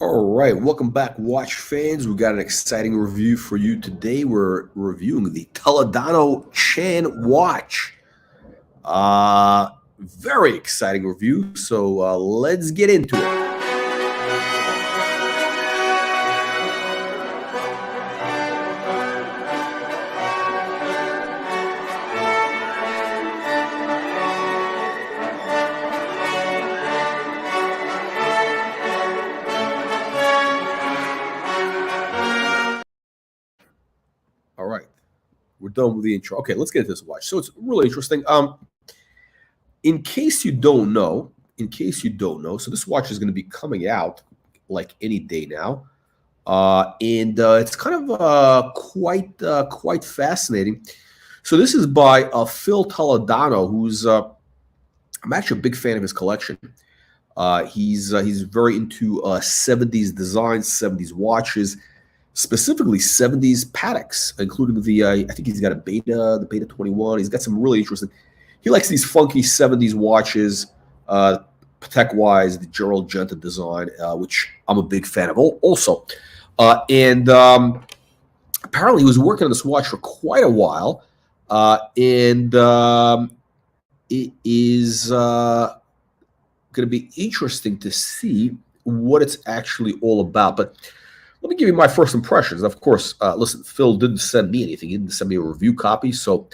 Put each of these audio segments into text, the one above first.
All right, welcome back, watch fans. We got an exciting review for you today. We're reviewing the Toledano Chan watch. Very exciting review. So let's get into it. All right, we're done with the intro. Okay, let's get into this watch. So it's really interesting. In case you don't know, so this watch is going to be coming out like any day now, and it's kind of quite fascinating. So this is by Phil Tadano, who's I'm actually a big fan of his collection. He's very into 70s designs, 70s watches, specifically 70s Pateks, including the I think he's got the Beta 21. He's got some really interesting. He likes these funky 70s watches, Patek wise, the Gerald Genta design, which I'm a big fan of also. And apparently he was working on this watch for quite a while, and it is going to be interesting to see what it's actually all about. But let me give you my first impressions. Of course, listen, Phil didn't send me anything. He didn't send me a review copy. So,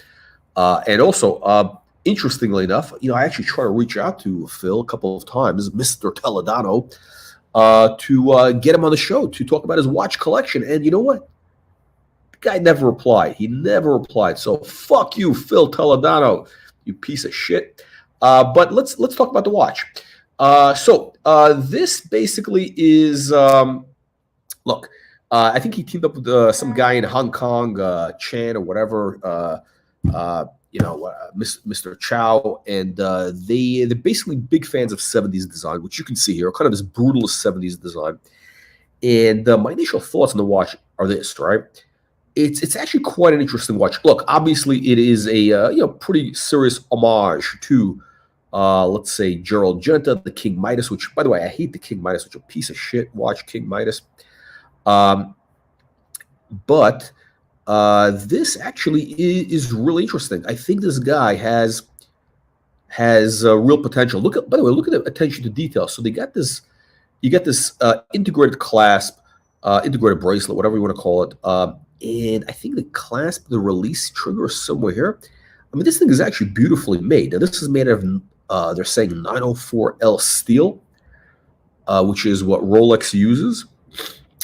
and also, interestingly enough, I actually tried to reach out to Phil a couple of times, Mr. Toledano, to get him on the show to talk about his watch collection. And you know what? The guy never replied. He never replied. So fuck you, Phil Toledano, you piece of shit. But let's talk about the watch. So this basically is look. I think he teamed up with some guy in Hong Kong, Chan or whatever. Mr. Chow, and they're basically big fans of 70s design, which you can see here, kind of this brutalist 70s design. And my initial thoughts on the watch are this, right? It's actually quite an interesting watch. Look, obviously it is a pretty serious homage to let's say Gerald Genta, the King Midas, which, by the way, I hate the King Midas, which is a piece of shit watch, King Midas. But this actually is really interesting. I think this guy has real potential. By the way, look at the attention to detail. So they got this, you get this integrated clasp, integrated bracelet, whatever you want to call it. And I think the clasp, the release trigger is somewhere here. I mean, this thing is actually beautifully made. Now, this is made of, they're saying 904L steel, which is what Rolex uses.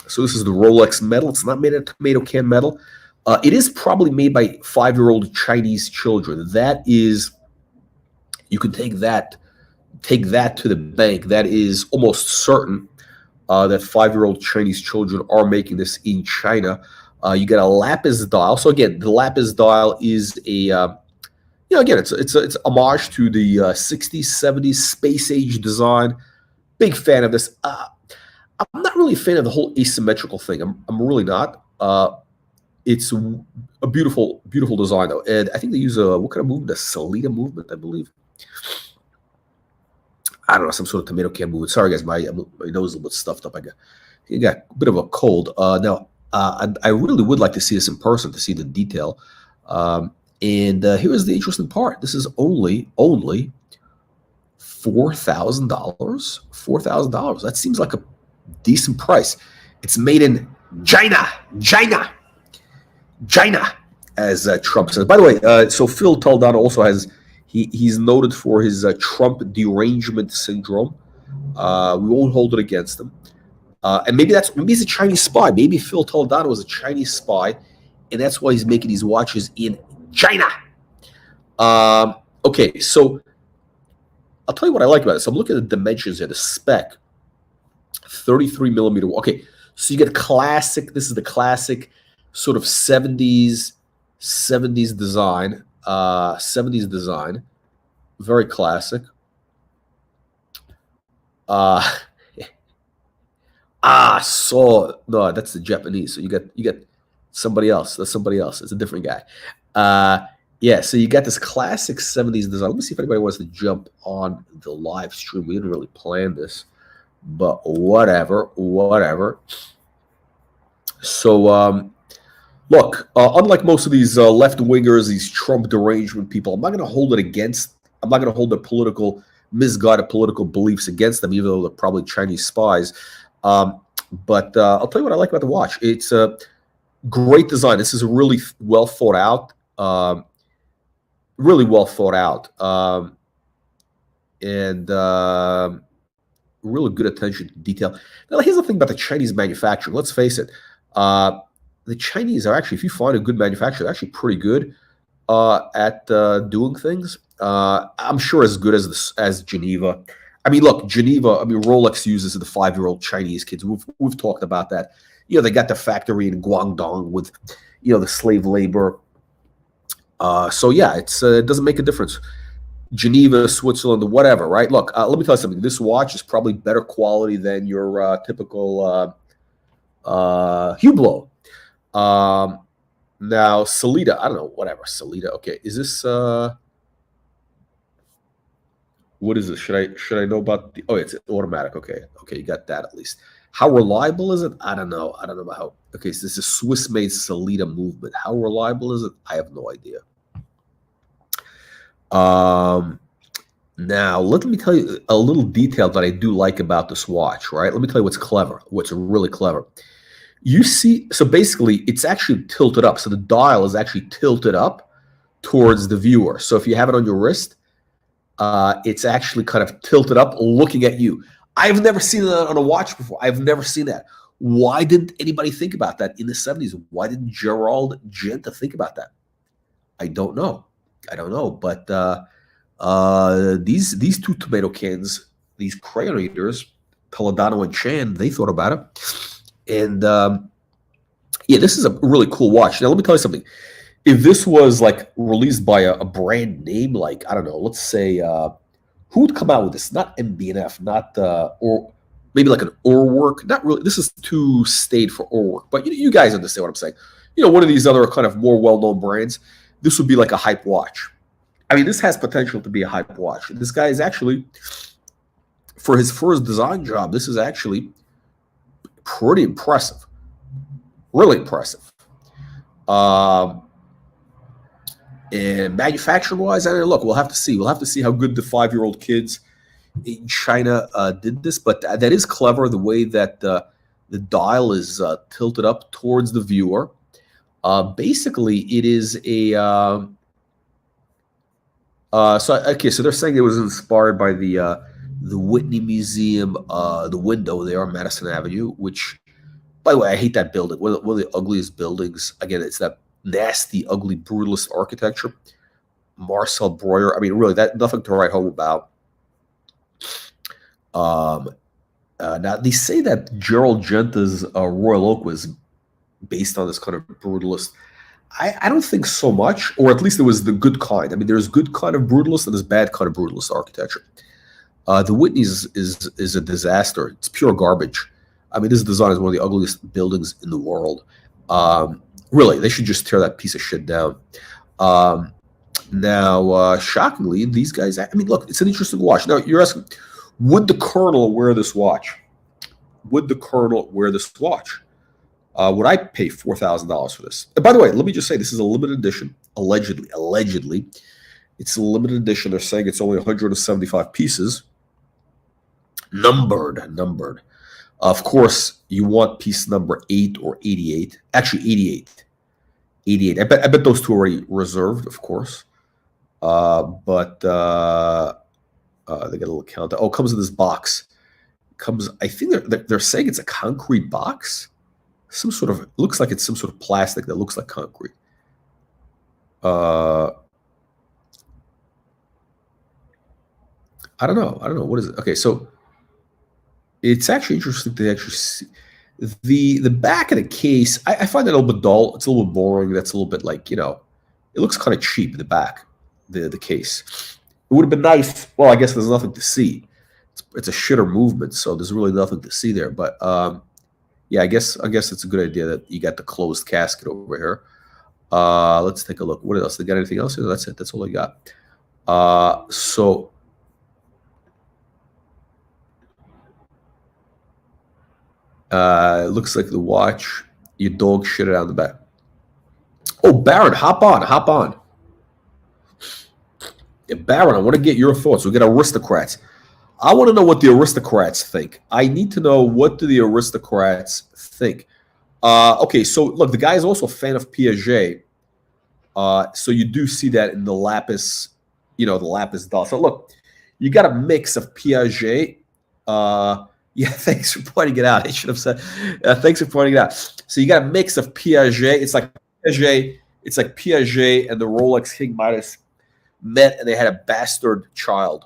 So this is the Rolex metal. It's not made of tomato can metal. It is probably made by 5-year-old Chinese children. That is, you can take that to the bank. That is almost certain that 5-year-old Chinese children are making this in China. You get a lapis dial. So again, the lapis dial is a again, it's homage to the 60s, 70s space age design. Big fan of this. I'm not really a fan of the whole asymmetrical thing. I'm really not. It's a beautiful design though, and I think they use what kind of movement? A Salida movement, I believe. I don't know, some sort of tomato can movement. Sorry guys, my nose is a little bit stuffed up. I got a bit of a cold. Now I really would like to see this in person to see the detail. And here's the interesting part. This is only $4,000. $4,000. That seems like a decent price. It's made in China, as Trump says. By the way, so Phil Tadano also has, he's noted for his Trump derangement syndrome. We won't hold it against him. And maybe he's a Chinese spy. Maybe Phil Tadano is a Chinese spy, and that's why he's making these watches in China. Okay, so I'll tell you what I like about it. So I'm looking at the dimensions here, the spec, 33 millimeter. Okay, so you get classic. This is the classic sort of 70s design. 70s design, very classic. So no, that's the Japanese. So you get somebody else. That's somebody else. It's a different guy. Yeah, so you got this classic 70s design. Let me see if anybody wants to jump on the live stream. We didn't really plan this. but whatever. So look, unlike most of these left-wingers, these Trump derangement people, I'm not going to hold their misguided political beliefs against them, even though they're probably Chinese spies. But I'll tell you what I like about the watch. It's a great design. This is a really well thought out, and really good attention to detail. Now, here's the thing about the Chinese manufacturing. Let's face it. The Chinese are actually, if you find a good manufacturer, they're actually pretty good at doing things. I'm sure as good as Geneva. I mean, look, Geneva. I mean, Rolex uses the 5-year-old Chinese kids. We've talked about that. They got the factory in Guangdong with, the slave labor. So yeah, it doesn't make a difference. Geneva, Switzerland, whatever, right? Look, let me tell you something. This watch is probably better quality than your typical Hublot. Now, Salida, I don't know, whatever, Salida. Okay, is this what is this? Should I know about the? Oh, it's automatic. Okay, you got that at least. How reliable is it? I don't know about how. Okay, so this is Swiss-made Salida movement. How reliable is it? I have no idea. Now, let me tell you a little detail that I do like about this watch, right? Let me tell you what's really clever. You see, so basically, it's actually tilted up. So the dial is actually tilted up towards the viewer. So if you have it on your wrist, it's actually kind of tilted up looking at you. I've never seen that on a watch before. I've never seen that. Why didn't anybody think about that in the 70s? Why didn't Gerald Genta think about that? I don't know. But these two tomato cans, these crayon eaters, Toledano and Chan, they thought about it. And yeah, this is a really cool watch. Now, let me tell you something. If this was like released by a brand name, like, I don't know, let's say, who would come out with this? Not MB&F, not or maybe like an Orwork. Not really. This is too staid for Orwork, but you guys understand what I'm saying. One of these other kind of more well-known brands. This would be like a hype watch. I mean, this has potential to be a hype watch. This guy is actually, for his first design job, this is actually pretty impressive. Really impressive. And manufacturing-wise, I mean, look, we'll have to see. We'll have to see how good the 5-year-old kids in China did this. But that is clever, the way that the dial is tilted up towards the viewer. Basically, it is a so they're saying it was inspired by the Whitney Museum, the window there on Madison Avenue, which, by the way, I hate that building. One of the ugliest buildings. Again, it's that nasty, ugly, brutalist architecture. Marcel Breuer. I mean, really, that nothing to write home about. Now they say that Gerald Genta's Royal Oak was based on this kind of brutalist. I don't think so much, or at least it was the good kind. I mean, there's good kind of brutalist and there's bad kind of brutalist architecture. The Whitney's is a disaster. It's pure garbage. I mean, this design is one of the ugliest buildings in the world. Really, they should just tear that piece of shit down. Now, shockingly, these guys, I mean, look, it's an interesting watch. Now, you're asking, would the Colonel wear this watch? Would I pay $4,000 for this? And by the way, let me just say, this is a limited edition, allegedly. It's a limited edition. They're saying it's only 175 pieces. Numbered. Of course, you want piece number 8 or 88. Actually, 88. I bet those two are already reserved, of course. But they got a little count. Oh, it comes in this box. I think they're saying it's a concrete box. Some sort of, it looks like it's some sort of plastic that looks like concrete. I don't know. What is it? Okay, so it's actually interesting to actually see the back of the case. I find that a little bit dull. It's a little bit boring. That's a little bit like, it looks kind of cheap, the back, the case. It would have been nice. Well, I guess there's nothing to see. It's a shitter movement, so there's really nothing to see there. But yeah, I guess it's a good idea that you got the closed casket over here. Let's take a look. What else? They got anything else? That's it. That's all I got. So Looks like the watch. Your dog shit it out the back. Oh, Baron, hop on. Yeah, Baron, I want to get your thoughts. We got aristocrats. I want to know what the aristocrats think. I need to know, what do the aristocrats think? Okay, so look, the guy is also a fan of Piaget. So you do see that in the lapis, the lapis doll. So look, you got a mix of Piaget. Yeah, thanks for pointing it out. I should have said, thanks for pointing it out. So you got a mix of Piaget. It's like Piaget and the Rolex King Midas met, and they had a bastard child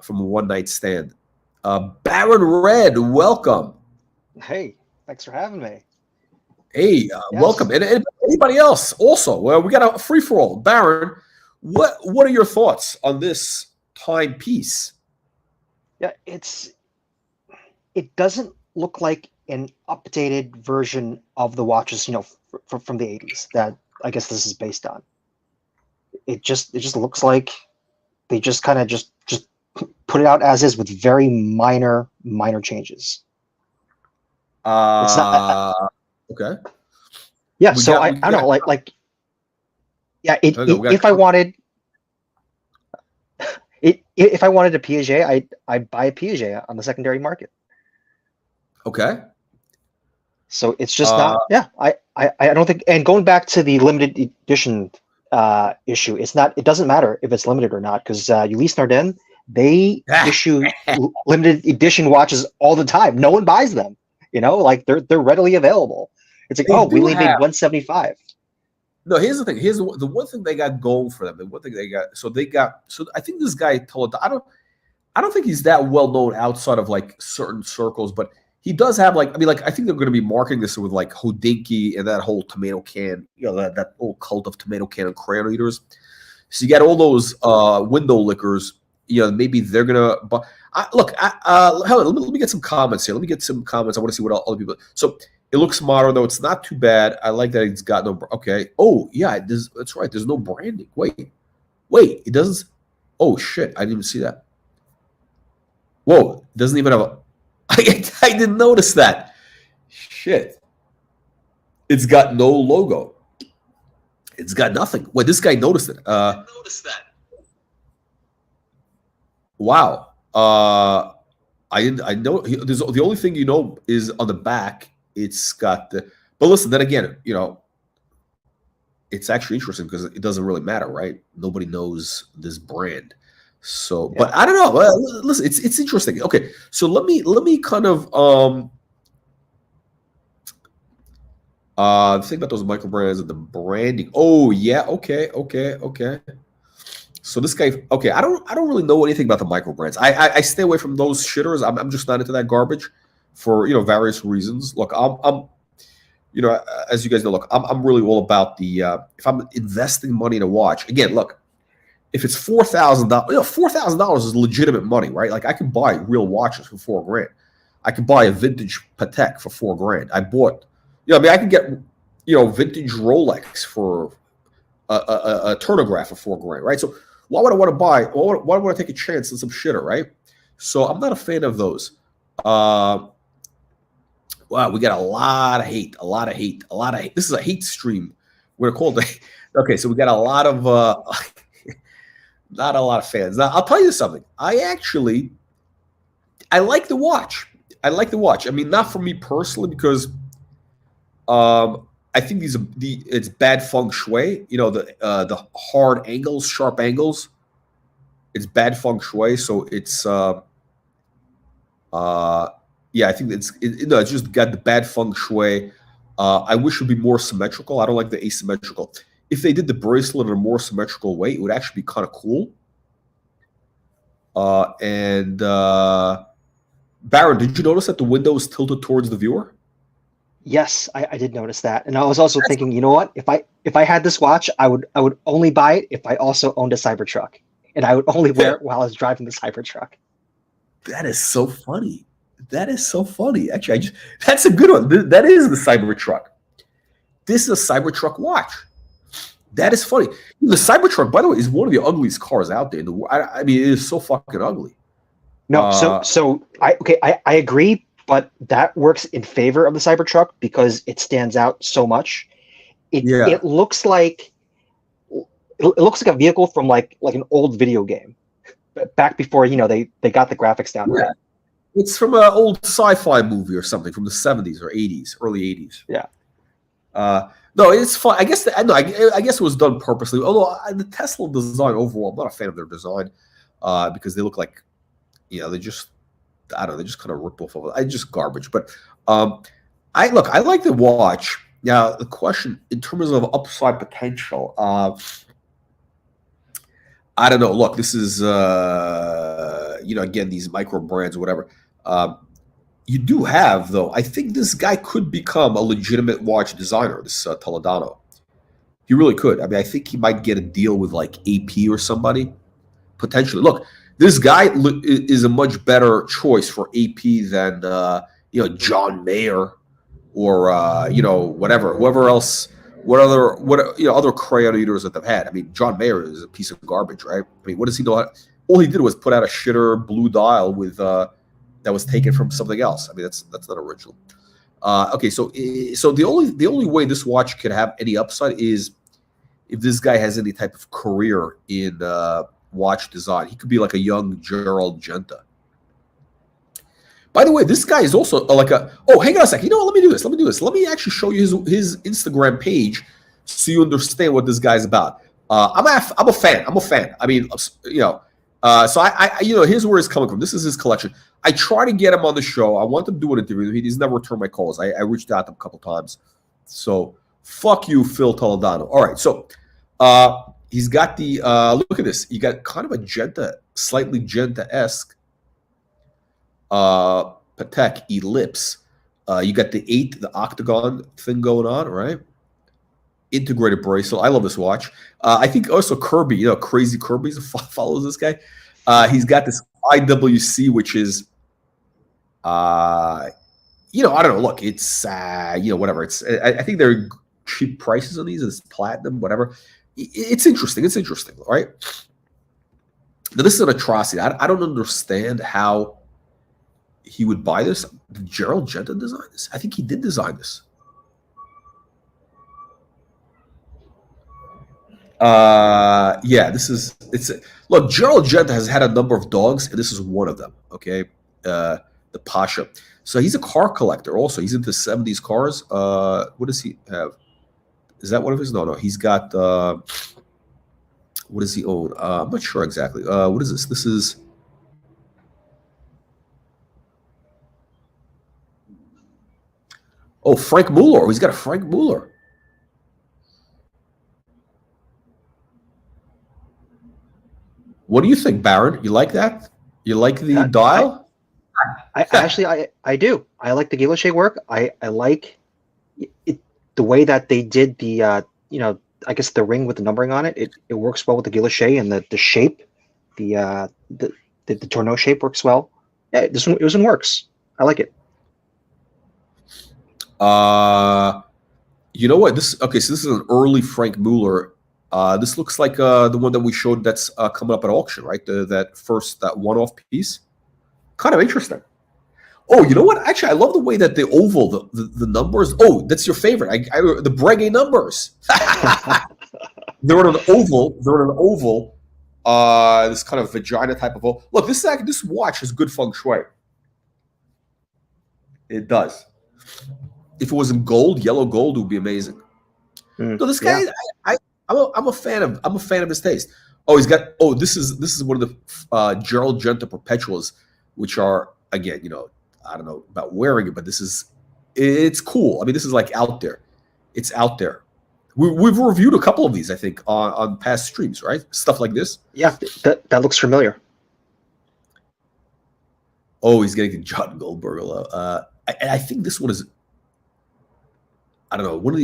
from a one-night stand. Baron Red, welcome. Hey, thanks for having me. Hey, yes. Welcome. And anybody else also? Well, we got a free-for-all. Baron, what are your thoughts on this timepiece? Yeah, it doesn't look like an updated version of the watches, from the 80s that I guess this is based on. It just looks like they just kind of just put it out as is with very minor changes. It's not okay. Yeah, I don't know, like yeah, if I wanted a Piaget, I'd buy a Piaget on the secondary market. Okay. So it's just not. Yeah, I don't think. And going back to the limited edition issue, it doesn't matter if it's limited or not, because Ulysse Nardin, they issue limited edition watches all the time. No one buys them. Like they're readily available. It's like, we only made 175. No, here's the thing. Here's the one thing they got going for them. The one thing they got. So I think this guy Toledano, I don't think he's that well known outside of like certain circles, but he does have I think they're going to be marketing this with like Hodinkee and that whole tomato can, that whole cult of tomato can and crayon eaters. So you got all those window lickers. Maybe they're gonna. But look, let me get some comments here. Let me get some comments. I want to see what other people. So it looks modern though. It's not too bad. I like that it's got no. Okay. Oh yeah, that's right. There's no branding. Wait. It doesn't. Oh shit! I didn't even see that. Whoa! It doesn't even have a. I didn't notice that. Shit. It's got no logo. It's got nothing. Wait, this guy noticed it. Wow. I know. The only thing is on the back. It's got the. But listen, then again, it's actually interesting because it doesn't really matter, right? Nobody knows this brand. So, yeah. But I don't know. Listen, it's interesting. Okay, so let me kind of think about those micro brands and the branding. Oh yeah, okay. So this guy, okay, I don't really know anything about the micro brands. I stay away from those shitters. I'm just not into that garbage for various reasons. Look, I'm as you guys know, look, I'm really all about the if I'm investing money in a watch. Again, look. If it's $4,000, $4,000 is legitimate money, right? Like I can buy real watches for $4,000. I could buy a vintage Patek for $4,000. I bought, I can get, vintage Rolex for a turnograph for $4,000, right? So why would I want to buy? Why would I want to take a chance on some shitter, right? So I'm not a fan of those. Wow, we got a lot of hate. This is a hate stream. We're called. Okay, so we got a lot of. Not a lot of fans. Now, I'll tell you something. I like the watch. I mean, not for me personally, because I think it's bad feng shui. The hard angles, sharp angles. It's bad feng shui. So it's I think it's just got the bad feng shui. I wish it would be more symmetrical. I don't like the asymmetrical. If they did the bracelet in a more symmetrical way, it would actually be kind of cool. Baron, did you notice that the window is tilted towards the viewer? Yes, I did notice that, and I was also thinking, you know what? If I had this watch, I would only buy it if I also owned a CyberTruck, and I would only wear it while I was driving the CyberTruck. That is so funny. Actually, that's a good one. That is the CyberTruck. This is a CyberTruck watch. That is funny. The CyberTruck, by the way, is one of the ugliest cars out there. I mean, it is so fucking ugly. No, so I agree, but that works in favor of the Cybertruck because it stands out so much. It looks like a vehicle from like an old video game back before they got the graphics down right. It's from an old sci-fi movie or something from the 70s or 80s, early 80s. Yeah. No, it's fun. I guess I guess it was done purposely. Although the Tesla design overall, I'm not a fan of their design because they look like, they just, I don't know, they just kind of rip off of it. Just garbage. But I like the watch. Now the question in terms of upside potential, I don't know. Look, this is again, these micro brands or whatever. You do have, though, I think this guy could become a legitimate watch designer, this Toledano. He really could. I mean, I think he might get a deal with like AP or somebody, potentially. Look, this guy is a much better choice for AP than, John Mayer or, whoever else, other crayon eaters that they've had. I mean, John Mayer is a piece of garbage, right? I mean, what does he know? All he did was put out a shitter blue dial with, that was taken from something else. I mean, that's not original. Okay, so the only way this watch could have any upside is if this guy has any type of career in watch design. He could be like a young Gerald Genta. By the way, this guy is also like hang on a second. You know what? Let me do this. Let me actually show you his Instagram page so you understand what this guy's about. I'm a fan. I mean, so I here's where it's coming from. This is his collection. I try to get him on the show. I want to do an interview. He's never returned my calls. I reached out to him a couple times. So fuck you, Phil Tadano. All right. So he's got the look at this. You got kind of a slightly Genta-esque Patek ellipse. You got the octagon thing going on, right? Integrated bracelet. I love this watch. I think also Kirby, Crazy Kirby follows this guy. He's got this IWC, which is, I don't know. Look, it's, whatever. It's. I think they're cheap prices on these. It's platinum, whatever. It's interesting. Right? Now, this is an atrocity. I don't understand how he would buy this. Did Gerald Genta design this? I think he did design this. Look, Gerald Genta has had a number of dogs, and this is one of them. Okay, the Pasha. So he's a car collector. Also, he's into 70s cars. What does he have? Is that one of his? No. He's got. What does he own? I'm not sure exactly. What is this? This is. Oh, Frank Mueller. He's got a Frank Mueller. What do you think, Baron? You like that? You like the dial? I do. I like the guilloche work. I like it, the way that they did the I guess the ring with the numbering on it. It works well with the guilloche and the shape. The Tourneau shape works well. Yeah, this one works. I like it. You know what? So this is an early Frank Mueller. This looks like the one that we showed that's coming up at auction, right? That one-off piece. Kind of interesting. Oh, you know what? Actually, I love the way that the oval, the numbers. Oh, that's your favorite. The Breguet numbers. They're on an oval. This kind of vagina type of oval. Look, this watch has good feng shui. It does. If it was in gold, yellow gold, it would be amazing. So this guy, yeah. I'm a fan of his taste. Oh, he's got. Oh, this is one of the Gerald Genta Perpetuals, which are again, I don't know about wearing it, but it's cool. I mean, this is like out there. It's out there. We've reviewed a couple of these, I think, on past streams, right? Stuff like this. Yeah, that looks familiar. Oh, he's getting John Goldberg. I think this one is. I don't know. One of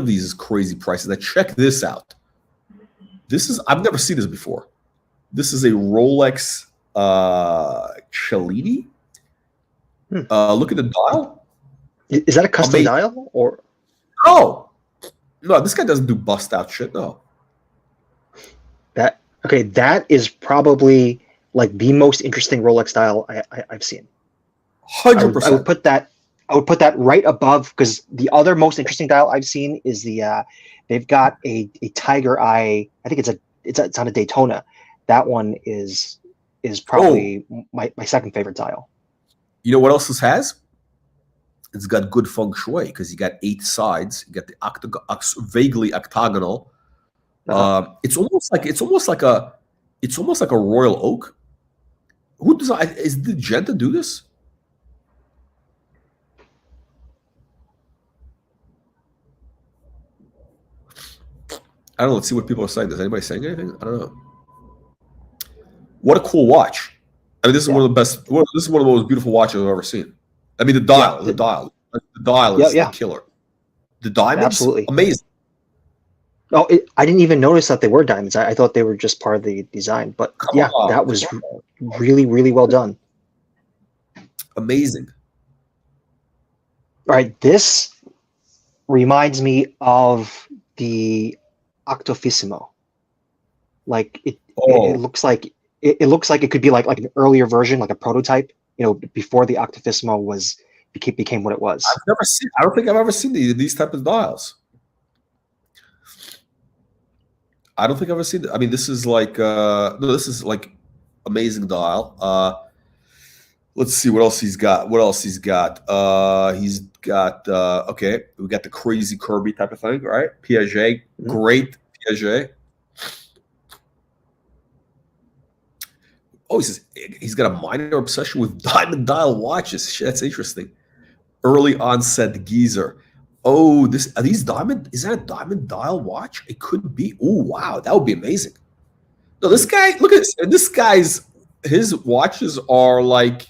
these is crazy prices. Now check this out. I've never seen this before. This is a Rolex Cellini. Look at the dial. Is that a custom dial or? No, this guy doesn't do bust out shit. No. That is probably like the most interesting Rolex dial I've seen. hundred I percent. would put that. I would put that right above, because the other most interesting dial I've seen is they've got a tiger eye. I think it's on a Daytona. That one is probably my second favorite dial. You know what else this has? It's got good feng shui because you got 8 sides. You got the vaguely octagonal. It's almost like a royal oak. Who designed? Did Genta do this? I don't know. Let's see what people are saying. Is anybody saying anything? I don't know. What a cool watch! I mean, this is one of the best. This is one of the most beautiful watches I've ever seen. I mean, the dial is the killer. The diamonds, absolutely amazing. Oh, I didn't even notice that they were diamonds. I thought they were just part of the design. But that was really, really well done. Amazing. All right, this reminds me of the Octofissimo. Like it looks like it could be like an earlier version, like a prototype. Before the Octofissimo became what it was. I don't think I've ever seen these type of dials. I don't think I've ever seen it. I mean, this is like this is like amazing dial. Let's see what else he's got. He's got okay, we got the crazy Kirby type of thing, right? Piaget, great Piaget. Oh, he's got a minor obsession with diamond dial watches. Shit, that's interesting. Early onset geezer. Oh, is that a diamond dial watch? It could be. Oh, wow, that would be amazing. No, this guy, look at this. His watches are like,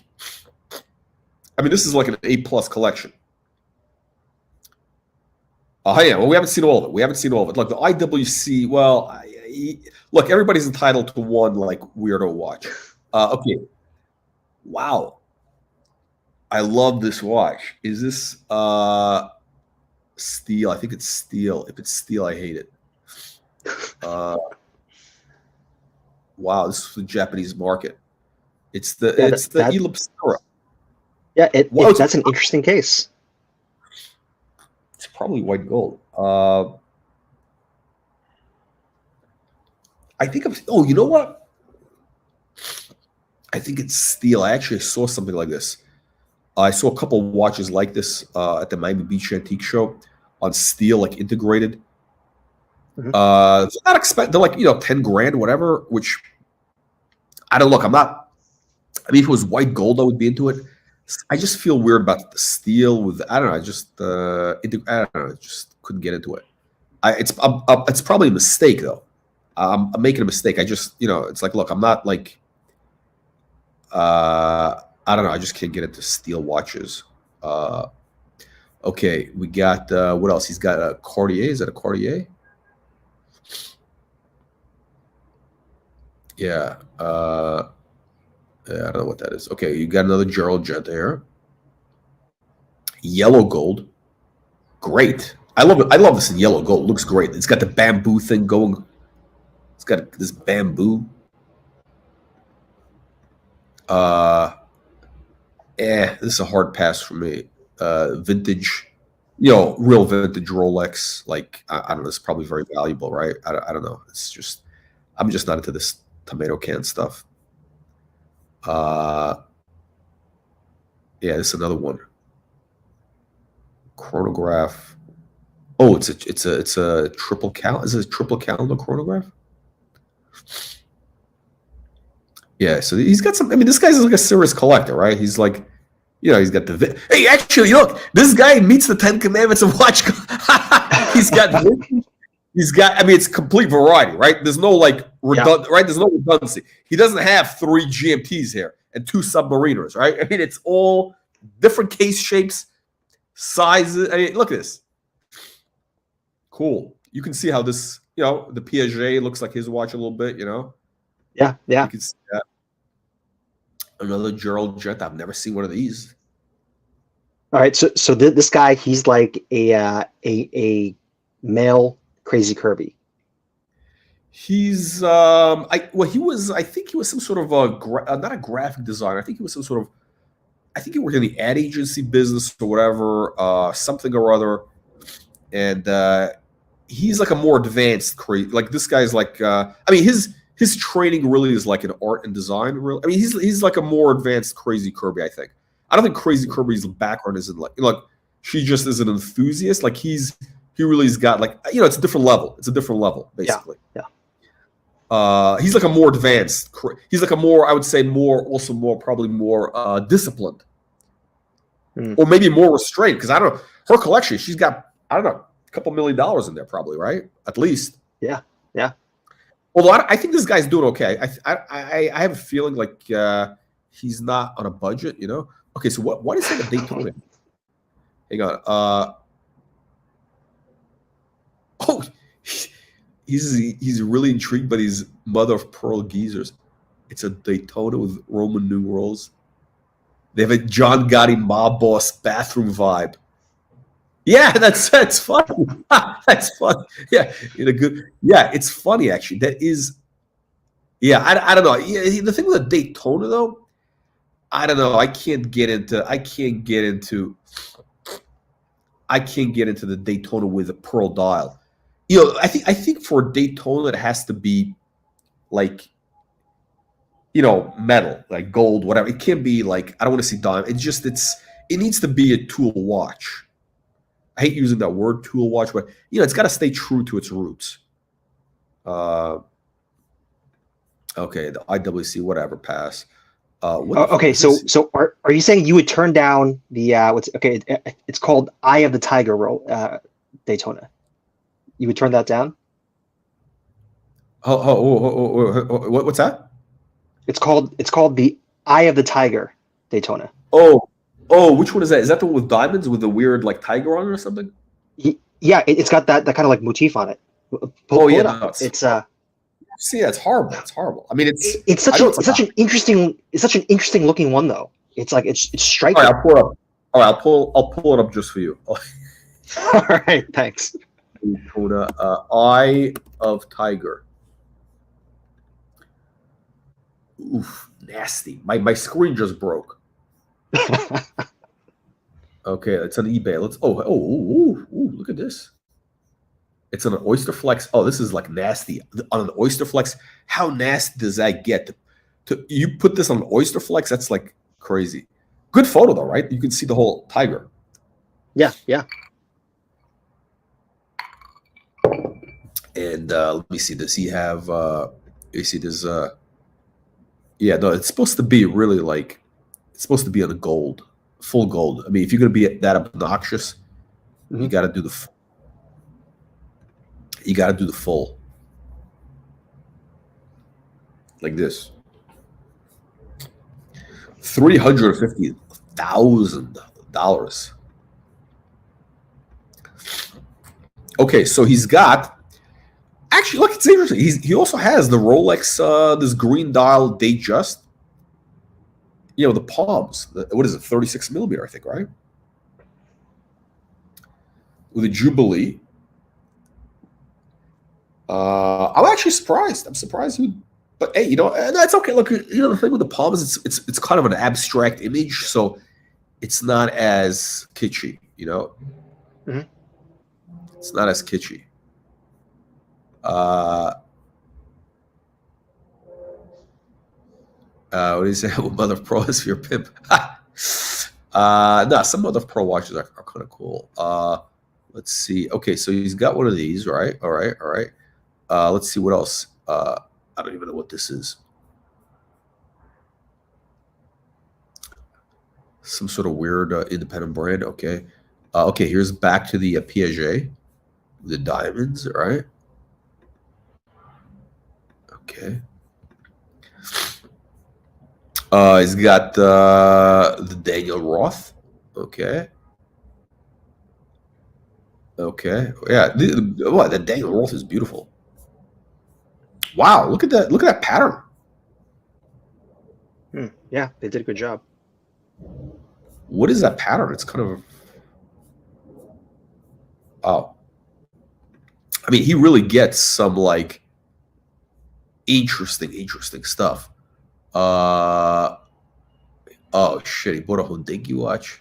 I mean, this is like an A+ collection. Yeah, well, we haven't seen all of it. Look, the IWC, well, look, everybody's entitled to one like weirdo watch. Okay. Wow. I love this watch. Is this steel? I think it's steel. If it's steel, I hate it. Wow, this is the Japanese market. It's the Elipsura. Yeah, that's an interesting case. It's probably white gold. I think you know what? I think it's steel. I actually saw something like this. I saw a couple of watches like this at the Miami Beach Antique Show on steel, like integrated. They're not expensive. They're like 10 grand, whatever. Which I don't look. I'm not. I mean, if it was white gold, I would be into it. I just feel weird about the steel. With I don't know. I don't know. I just couldn't get into it. It's probably a mistake though. I'm making a mistake. I just it's like, look, I'm not like. I don't know. I just can't get into steel watches. Okay, we got what else? He's got a Cartier. Is that a Cartier? Yeah. I don't know what that is. Okay, you got another Gerald Genta here. Yellow gold. Great. I love it. I love this in yellow gold. It looks great. It's got the bamboo thing going. It's got this bamboo. This is a hard pass for me. Vintage, real vintage Rolex. Like I don't know. It's probably very valuable, right? I don't know. It's just I'm just not into this tomato can stuff. Yeah, this is another one. Chronograph. Oh, it's a triple calendar. Is it a triple calendar chronograph? Yeah, so he's got some. I mean, this guy's like a serious collector, right? He's like, he's got the. Hey, actually, look, this guy meets the 10 Commandments of watch. He's got. He's got. I mean, it's complete variety, right? There's no like right? There's no redundancy. He doesn't have 3 GMTs here and 2 Submariners, right? I mean, it's all different case shapes, sizes. I mean, look at this. Cool. You can see how this, the Piaget looks like his watch a little bit, Yeah. You can see that. Another Gerald Genta. I've never seen one of these. All right, so this guy, he's like a male Crazy Kirby. He's I think he was some sort of not a graphic designer. I think he was some sort of I think he worked in the ad agency business or whatever, something or other, and he's like a more advanced crazy. Like this guy's like, I mean, his training really is like in art and design. Really, I mean, he's like a more advanced Crazy Kirby. I think. I don't think Crazy Kirby's background is in like she just is an enthusiast. Like he really's got like it's a different level. It's a different level basically. Yeah. He's like a more advanced. He's like a more, I would say, probably more disciplined, or maybe more restrained. Because I don't know her collection. She's got, I don't know, a couple $1 million in there, probably, right? At least. Yeah. Although I think this guy's doing okay. I have a feeling like he's not on a budget. Okay, so what is it a Daytona? Hang on. Oh. He's really intrigued by these mother of pearl geezers. It's a Daytona with Roman numerals. They have a John Gotti mob boss bathroom vibe. Yeah, that's funny. That's funny. Yeah, it's funny actually. That is. Yeah, I don't know. Yeah, the thing with the Daytona though, I don't know. I can't get into the Daytona with a pearl dial. I think for Daytona it has to be like, metal, like gold, whatever. It can't be like, I don't want to see diamond. It needs to be a tool watch. I hate using that word tool watch, but it's got to stay true to its roots. Okay, the IWC, whatever, pass. Okay, so are you saying you would turn down the it's called Eye of the Tiger Daytona? You would turn that down? What's that? It's called the Eye of the Tiger Daytona. Oh, which one is that? Is that the one with diamonds with the weird like tiger on it or something? Yeah, it's got that kind of like motif on it. It's see, that's horrible. It's horrible. I mean, it's such an interesting looking one though. It's like it's striking. All right, I'll pull it up. All right, I'll pull it up just for you. All right, thanks. Eye of Tiger. Oof, nasty. My screen just broke. Okay, it's on eBay. Let's. Look at this. It's on an Oyster Flex. Oh, this is like nasty. On an Oyster Flex, how nasty does that get? You put this on an Oyster Flex, that's like crazy. Good photo though, right? You can see the whole tiger. Yeah. And let me see. Does he have? You see this? Yeah, no. It's supposed to be really like. It's supposed to be on the gold, full gold. I mean, if you're gonna be that obnoxious, you got to do the. You got to do the full. Like this. $350,000. Okay, so he's got. Actually, look, it's interesting. He also has the Rolex, this green dial Datejust. The palms. What is it? 36 millimeter, I think, right? With a Jubilee. I'm actually surprised. I'm surprised but hey, that's okay. Look, the thing with the palm is it's kind of an abstract image, so it's not as kitschy. Mm-hmm. It's not as kitschy. What do you say? Mother of Pro is for your pimp. No, some Mother of Pro watches are kind of cool. Let's see. Okay, so he's got one of these, right? All right. Let's see what else. I don't even know what this is. Some sort of weird independent brand. Okay. Okay, here's back to the Piaget. The diamonds, right? Okay. He's got the Daniel Roth. Okay. Yeah. The Daniel Roth is beautiful. Wow, look at that! Look at that pattern. Yeah, they did a good job. What is that pattern? It's kind of. Oh. I mean, he really gets some like interesting stuff. Oh shit! He bought a Hondinki watch.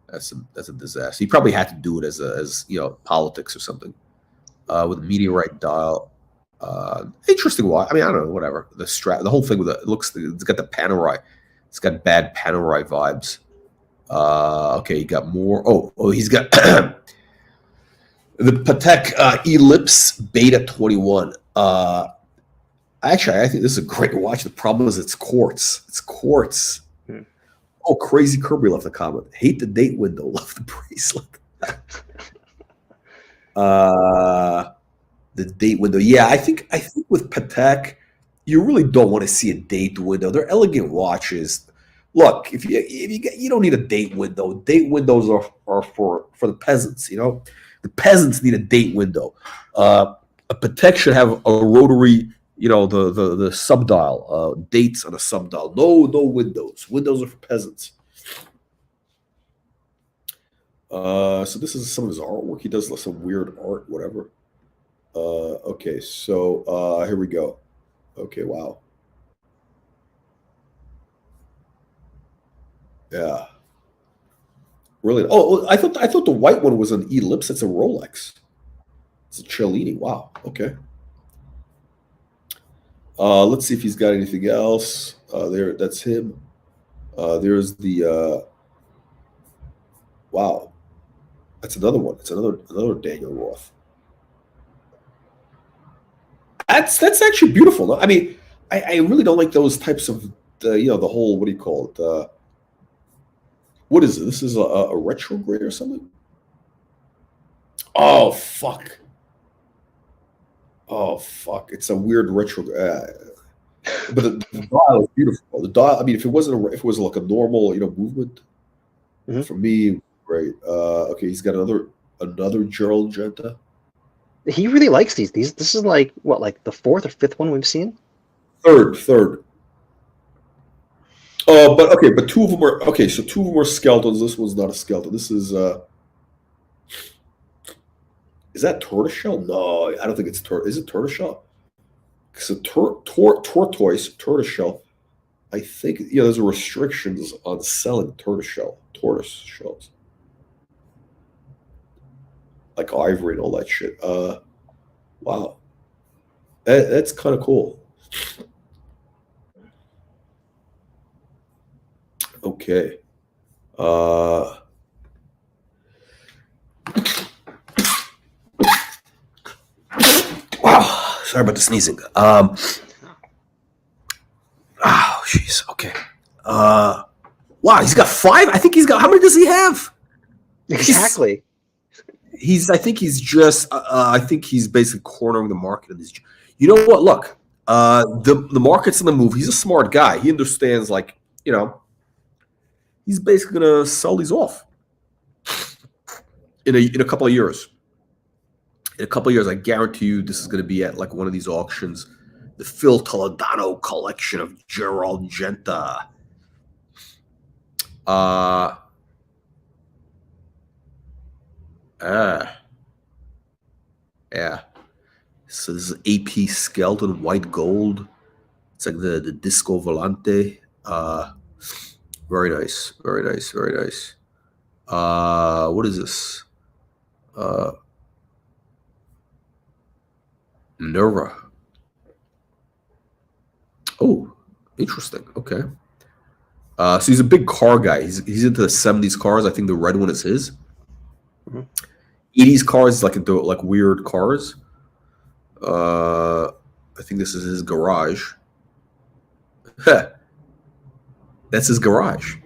That's a disaster. He probably had to do it as politics or something. With a meteorite dial. Interesting watch. I mean, I don't know. Whatever. The strap, the whole thing with it's got the Panerai. It's got bad Panerai vibes. Okay, he got more. Oh, he's got the Patek Ellipse Beta 21. Actually, I think this is a great watch. The problem is it's quartz. It's quartz. Hmm. Oh, Crazy Kirby left a comment. Hate the date window. Love the bracelet. The date window. Yeah, I think with Patek, you really don't want to see a date window. They're elegant watches. Look, if you don't need a date window. Date windows are for the peasants. The peasants need a date window. A Patek should have a rotary. The subdial, dates on a subdial. No windows. Windows are for peasants. So this is some of his artwork. He does some weird art, whatever. Okay, so here we go. Okay, wow. Yeah. Really? Oh, I thought the white one was an Ellipse. It's a Rolex. It's a Cellini. Wow. Okay. Let's see if he's got anything else. That's him. There's the wow. That's another one. It's another Daniel Roth. That's actually beautiful. I mean, I really don't like those types of the whole, what do you call it? What is it? This is a retrograde or something? Oh fuck. Oh fuck. It's a weird retrograde. But the dial is beautiful. The dial. I mean, if it was like a normal, movement, for me, great. Okay, he's got another Gerald Genta. He really likes these. This is like the fourth or fifth one we've seen. Third. But two of them are okay. So two of them are skeletons. This one's not a skeleton. This is that tortoiseshell? No, I don't think it's Is it tortoiseshell? So tortoise, tortoiseshell. I think there's restrictions on selling tortoise shells, like ivory and all that shit. Wow, that's kind of cool. Okay. Wow. Sorry about the sneezing. Oh, jeez. Okay. Wow, he's got 5. I think he's got. How many does he have? Exactly. I think he's just. I think he's basically cornering the market in these. You know what? Look, the market's on the move. He's a smart guy. He understands, he's basically gonna sell these off in a couple of years. In a couple of years, I guarantee you, this is going to be at one of these auctions. The Phil Tadano collection of Gerald Genta. Yeah. So this is AP skeleton, white gold. It's like the Disco Volante. Very nice. Very nice. Very nice. What is this? Nerva. Oh, interesting. Okay. So he's a big car guy. He's into the 70s cars. I think the red one is his. 80s cars, like weird cars. I think this is his garage. That's his garage.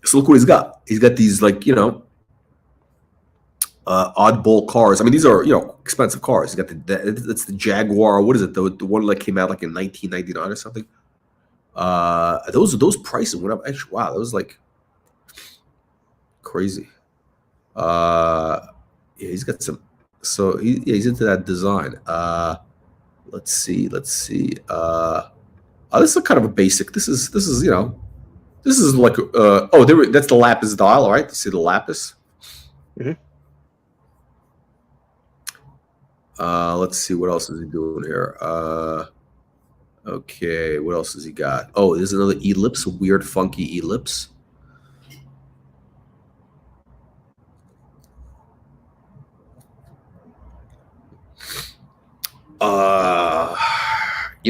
So look what he's got. He's got these oddball cars. I mean, these are expensive cars. You got it's the Jaguar. What is it? The one that came out in 1999 or something. Those prices went up. Actually, wow, that was crazy. Yeah, he's got some. So he's into that design. Let's see. Oh, this is kind of a basic. This is This is like that's the lapis dial, all right? You see the lapis. Let's see what else is he doing here. Okay, what else has he got? Oh, there's another ellipse, a weird, funky ellipse.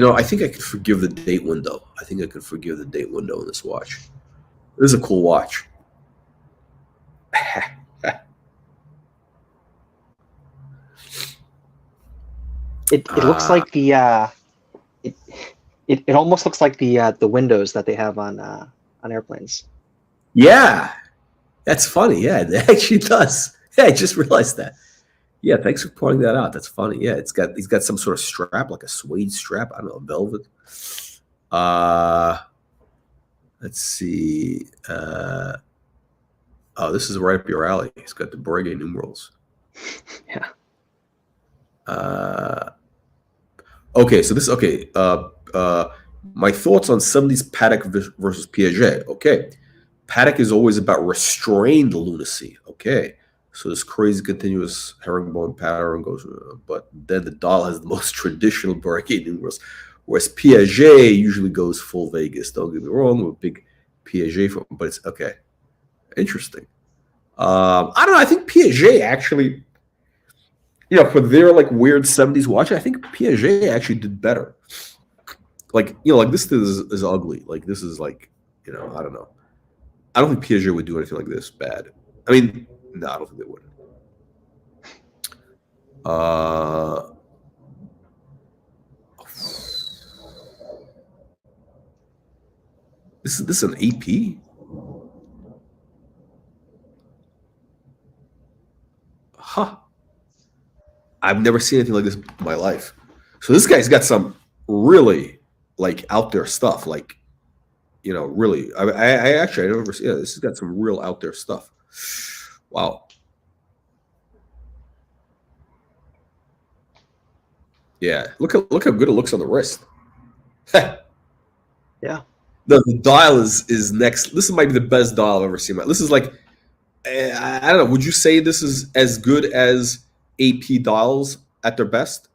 I think I could forgive the date window. I think I could forgive the date window in this watch. This is a cool watch. It looks like the it almost looks like the windows that they have on airplanes. Yeah, that's funny. Yeah, it actually does. Yeah, I just realized that. Yeah, thanks for pointing that out. That's funny. Yeah, he's got some sort of strap, like a suede strap. I don't know, velvet. Let's see. Oh, this is right up your alley. He's got the Breguet numerals. Yeah. Okay, so this okay. My thoughts on 70s Patek versus Piaget. Okay, Patek is always about restrained lunacy. Okay, so this crazy continuous herringbone pattern goes, but then the dial has the most traditional Breguet numerals, whereas Piaget usually goes full Vegas. Don't get me wrong, I'm a big Piaget fan, but it's okay. Interesting. I don't know. I think Piaget actually, for their like weird 70s watch, I think Piaget actually did better. Like, like this is ugly. Like this is like, I don't know. I don't think Piaget would do anything like this bad. I mean, no, I don't think they would. This is an AP? Huh. I've never seen anything like this in my life. So this guy's got some really like out there stuff. Like, really. I actually, I never see. Yeah, this has got some real out there stuff. Wow. Yeah, look how good it looks on the wrist. Yeah. The dial is next. This might be the best dial I've ever seen. This is like, I don't know. Would you say this is as good as AP dials at their best?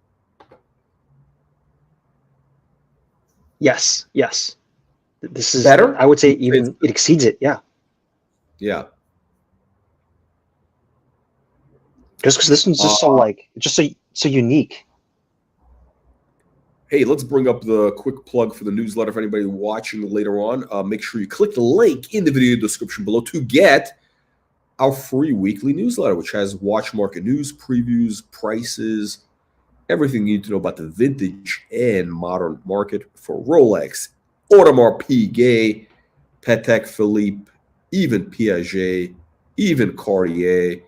Yes. Yes. This is Better? I would say even it exceeds it. Yeah. Yeah. Just because this one's just so unique. Hey, let's bring up the quick plug for the newsletter for anybody watching later on. Make sure you click the link in the video description below to get our free weekly newsletter, which has watch market news, previews, prices, everything you need to know about the vintage and modern market for Rolex, Audemars Piguet, Patek Philippe, even Piaget, even Cartier,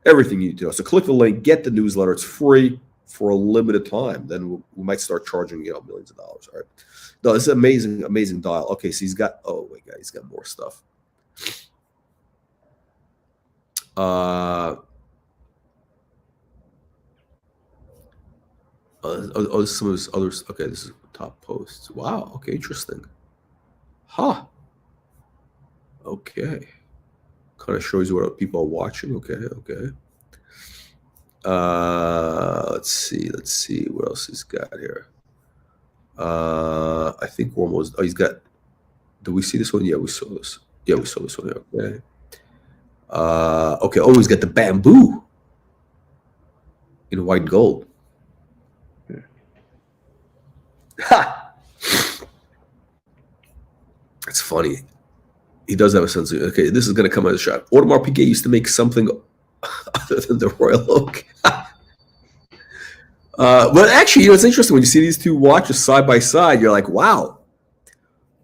everything you need to know. So click the link, get the newsletter. It's free for a limited time. Then we might start charging millions of dollars. All right. No, this is amazing, amazing dial. Okay, so he's got he's got more stuff. Some of his others. Okay, this is top posts. Wow. Okay, interesting. Huh. Okay. Kind of shows you what people are watching. Okay. Let's see what else he's got here. I think we're almost. Oh, he's got. Did we see this one? Yeah, we saw this. Yeah, we saw this one. Okay. Okay. Oh, he's got the bamboo in white gold. Ha! It's funny. He does have a sense of, okay, this is going to come as a shot. Audemars Piguet used to make something other than the Royal Oak. But actually, it's interesting when you see these two watches side by side. You're like, wow,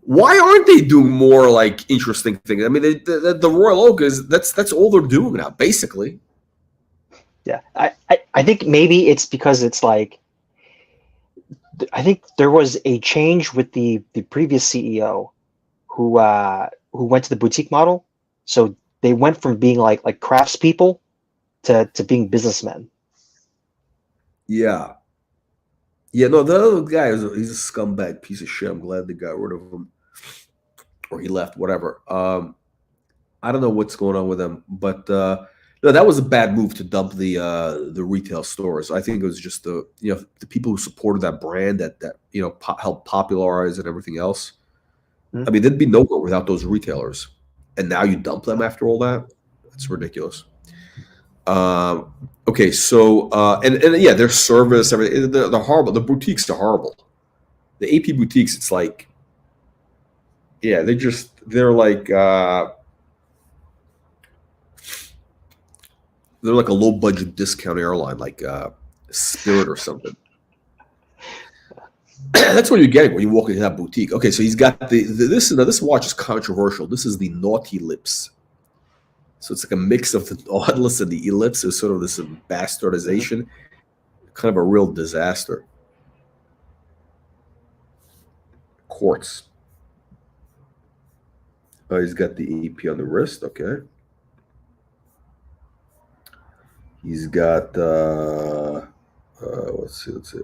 why aren't they doing more like interesting things? I mean, the Royal Oak that's all they're doing now, basically. Yeah, I think maybe it's because it's like, I think there was a change with the previous CEO who went to the boutique model. So they went from being like craftspeople to being businessmen. Yeah. Yeah, no, the other guy he's a scumbag piece of shit. I'm glad they got rid of him. Or he left, whatever. I don't know what's going on with him, but No, that was a bad move to dump the retail stores. I think it was just the people who supported that brand that helped popularize and everything else. I mean, they'd be nowhere without those retailers. And now you dump them after all that? That's ridiculous. Okay, so and yeah, their service, everything, they're horrible. The boutiques are horrible. The AP boutiques, it's like, yeah, they're like they're like a low budget discount airline, like Spirit or something. That's what you're getting when you walk into that boutique. Okay, so he's got this watch is controversial. This is the Naughty Lips. So it's like a mix of the Nautilus and the Ellipse. It's sort of this bastardization, kind of a real disaster. Quartz. Oh, he's got the EP on the wrist. Okay. He's got let's see.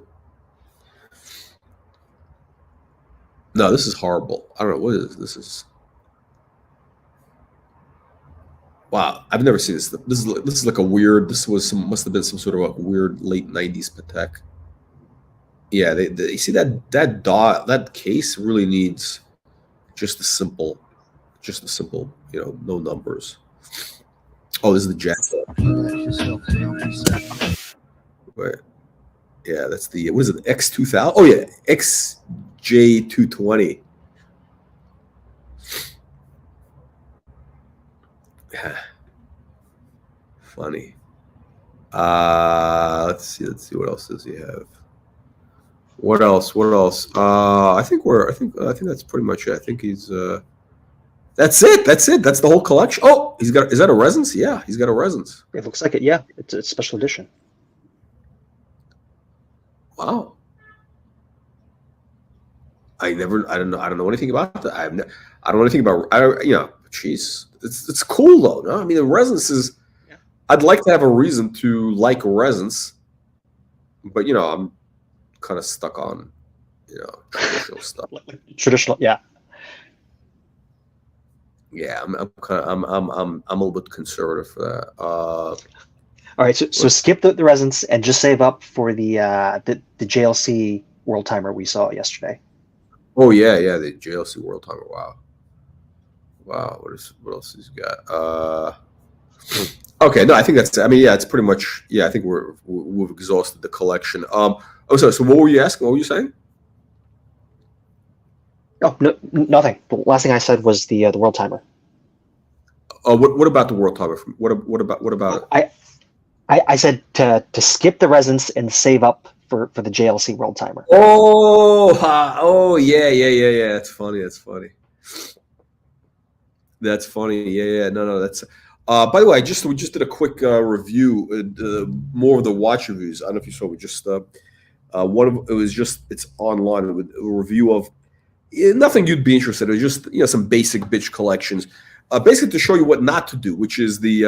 No, this is horrible. I don't know what is this. Is wow. I've never seen this. This is like a weird. This must have been some sort of a weird late '90s Patek. Yeah, you see that case really needs just a simple, no numbers. Oh, this is the jack. Wait. Yeah, that's the, what is it, X2000? Oh, yeah, XJ220. Funny. Let's see what else does he have? What else? I think that's pretty much it. I think he's that's it. That's the whole collection. Oh, is that a resonance? Yeah, he's got a resonance. It looks like it. Yeah, it's a special edition. Wow. I don't know anything about that. I don't know anything about. Jeez, it's cool though. No, I mean the resonance is. Yeah. I'd like to have a reason to like resonance, but I'm kind of stuck on, traditional stuff. Traditional, yeah. Yeah, I'm a little bit conservative for that. All right, so skip the resonance and just save up for the JLC World Timer we saw yesterday. Oh yeah, the JLC World Timer. Wow. What else he's got? Okay, no, I think that's. I mean, yeah, it's pretty much. Yeah, I think we've exhausted the collection. So what were you asking? What were you saying? Oh, no, nothing. The last thing I said was the World Timer. What about the World Timer? What about it? I said to skip the resonance and save up for the JLC World Timer. Oh, yeah. That's funny. Yeah. No, that's. By the way, we just did a quick review, more of the watch reviews. I don't know if you saw. We just it's online with a review of nothing you'd be interested in. Just some basic bitch collections, basically to show you what not to do, which is the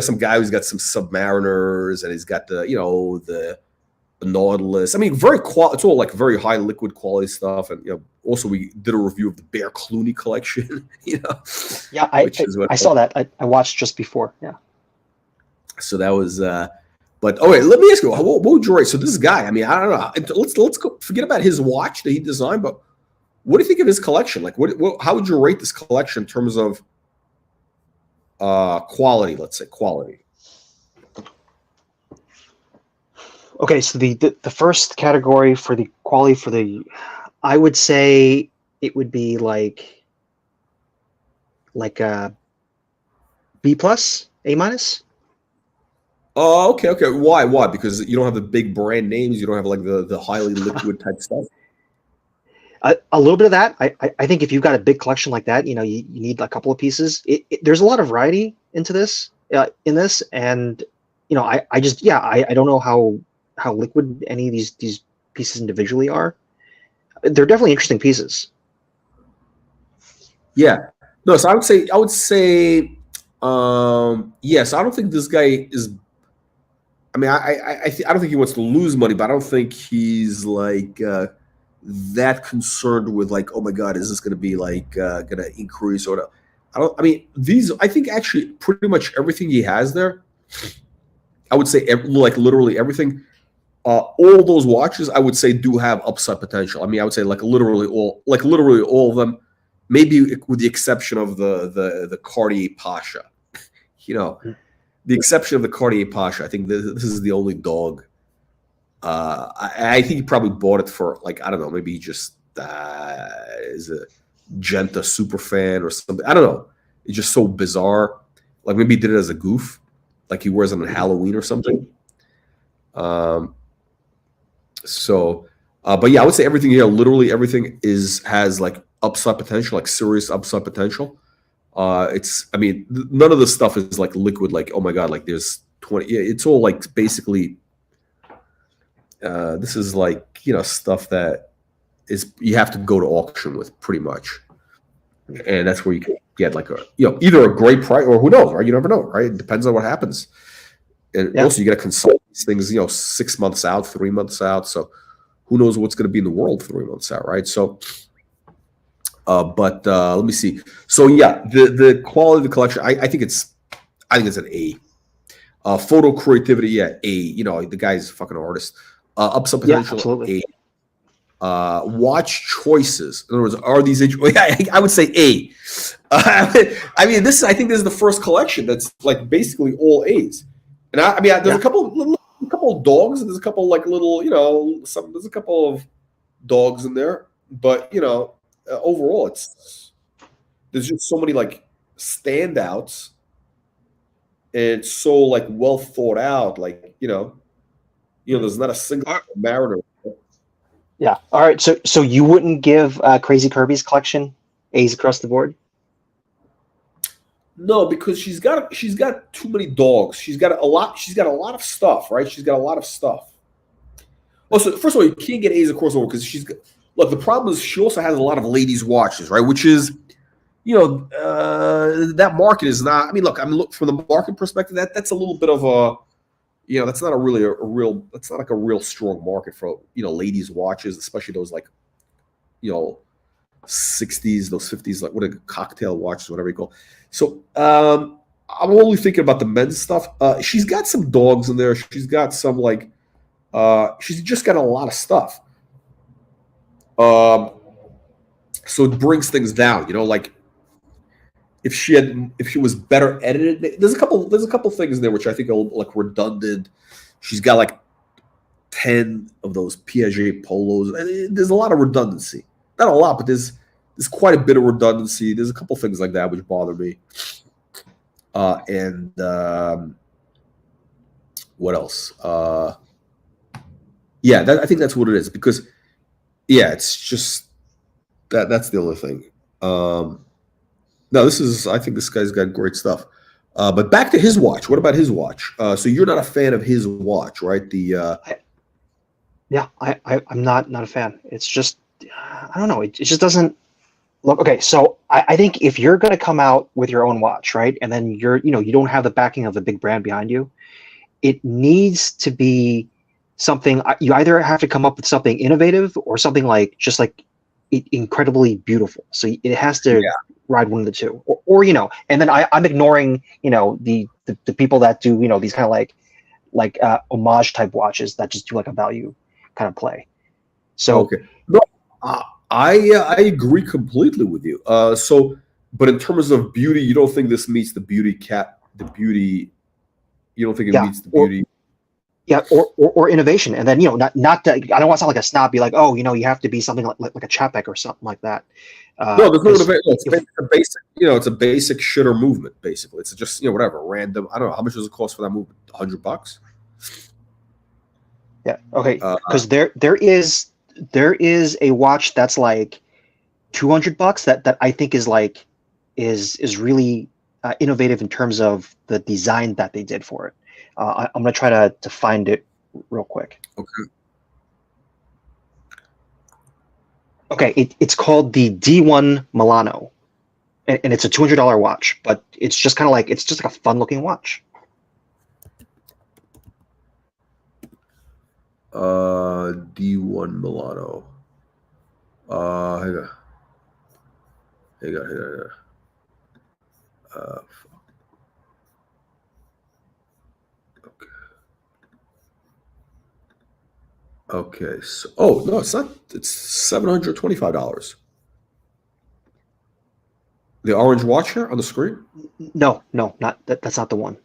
some guy who's got some Submariners and he's got the Nautilus. I mean, it's all like very high liquid quality stuff, and also we did a review of the Bear Clooney collection. Yeah, I saw that. I watched just before. Yeah. So that was. But wait, let me ask you, what would you rate? So this guy, I mean, I don't know. Let's go forget about his watch that he designed, but what do you think of his collection? Like, how would you rate this collection in terms of quality? Let's say quality. Okay, so the first category for the quality I would say it would be like a B plus, A minus. Oh, okay. Why? Because you don't have the big brand names. You don't have like the highly liquid type stuff. A little bit of that. I think if you've got a big collection like that, you need a couple of pieces. There's a lot of variety in this, and I don't know how liquid any of these pieces individually are. They're definitely interesting pieces. Yeah. No. So I would say, yes. I don't think this guy is. I mean, I don't think he wants to lose money, but I don't think he's like that concerned with like, oh my God, is this going to be like going to increase or not? I mean, these. I think actually pretty much everything he has there. I would say like literally everything. All those watches, I would say, do have upside potential. I mean, I would say like literally all of them, maybe with the exception of the Cartier Pasha. You know, the exception of the Cartier Pasha. I think this is the only dog. I think he probably bought it for like, I don't know, maybe he just is a Genta super fan or something. I don't know. It's just so bizarre. Like maybe he did it as a goof, like he wears it on Halloween or something. But yeah, I would say everything here, literally everything has like upside potential, like serious upside potential. I mean, none of the stuff is like liquid, like, oh my God, like there's 20. Yeah, it's all like basically, this is like, stuff that is, you have to go to auction with pretty much. And that's where you can get like either a great price or who knows, right? You never know, right? It depends on what happens. And also you got to consult these things, 6 months out, 3 months out. So who knows what's going to be in the world 3 months out, right? So, but let me see. So yeah, the quality of the collection, I think it's an A. Photo creativity, yeah, A. The guy's a fucking artist. Upside potential, A. Watch choices. In other words, are these? I would say A. I mean, I think this is the first collection that's like basically all A's. And I mean, there's a couple of dogs, and there's a couple like little, there's a couple of dogs in there, but overall, there's just so many like standouts, and it's so like well thought out, like there's not a single Mariner. Yeah. All right. So you wouldn't give Crazy Kirby's collection A's across the board? No, because she's got too many dogs. She's got a lot of stuff, right? She's got a lot of stuff. Also, first of all, you can't get A's across the board because look, the problem is she also has a lot of ladies' watches, right? Which is, that market is not. I mean, look from the market perspective, that's a little bit of a, that's not that's not like a real strong market for ladies' watches, especially those like, 60s, those 50s, like what a cocktail watches, whatever you call. So I'm only thinking about the men's stuff. She's got some dogs in there. She's got some like, she's just got a lot of stuff. So it brings things down, like if she was better edited. There's a couple things there which I think are like redundant. She's got like 10 of those Piaget polos. There's a lot of redundancy. Not a lot, but there's quite a bit of redundancy. There's a couple things like that which bother me. And what else? Yeah, I think that's what it is. Because yeah, it's just that's the only thing. No, I think this guy's got great stuff. But back to his watch. What about his watch? So you're not a fan of his watch, right? I'm not a fan. It's just, I don't know. It just doesn't look okay. So I think if you're going to come out with your own watch, right, and then you don't have the backing of the big brand behind you, it needs to be something. You either have to come up with something innovative or something like just like incredibly beautiful. So it has to ride one of the two, or and then I'm ignoring the people that do these kind of like homage type watches that just do like a value kind of play. So okay, no, I agree completely with you. But in terms of beauty, you don't think this meets the beauty cap? The beauty, you don't think it meets the beauty? Or innovation, and then not to, I don't want to sound like a snob, be like, oh, you have to be something like a Chapek or something like that. No, there's no innovation. It's a basic shitter movement. Basically, it's just whatever random. I don't know how much does it cost for that movement. $100. Yeah. Okay. Because there is a watch that's like $200 that I think is like is really innovative in terms of the design that they did for it. I'm gonna try to find it real quick. Okay, it's called the D1 Milano, and it's a $200 watch, but it's just kind of like it's just like a fun looking watch. D1 Milano. Hang on. Uh, okay. So, oh no, it's not. It's $725. The orange watch here on the screen. No, not that. That's not the one.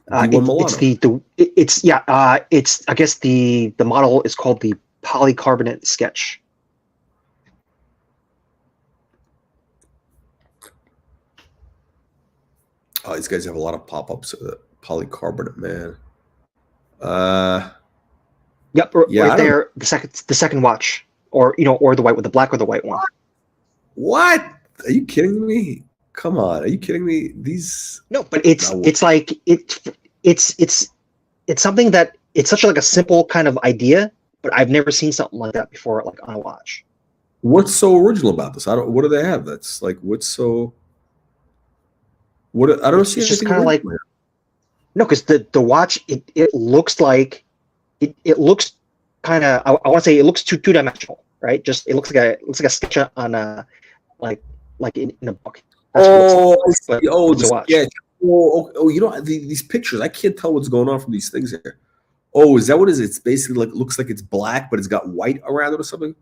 D1 Milano. It's I guess the model is called the polycarbonate sketch. Oh, these guys have a lot of pop-ups. Polycarbonate, man. Yep, Yeah, right there. The second watch, or or the white with the black or the white one. What? Are you kidding me? Come on, are you kidding me? These No, but it's something that it's such like a simple kind of idea, but I've never seen something like that before, like on a watch. What's so original about this? What do they have? That's like what's so. What I don't see It's just anything kind of like here. no, because the watch it looks like it looks kind of I want to say it looks two dimensional, right? Just it looks like a sketch on a like in a book. That's Oh, like, the sketch. Oh, these pictures. I can't tell what's going on from these things here. Oh, is that what it is? It's basically like looks like it's black, but it's got white around it or something.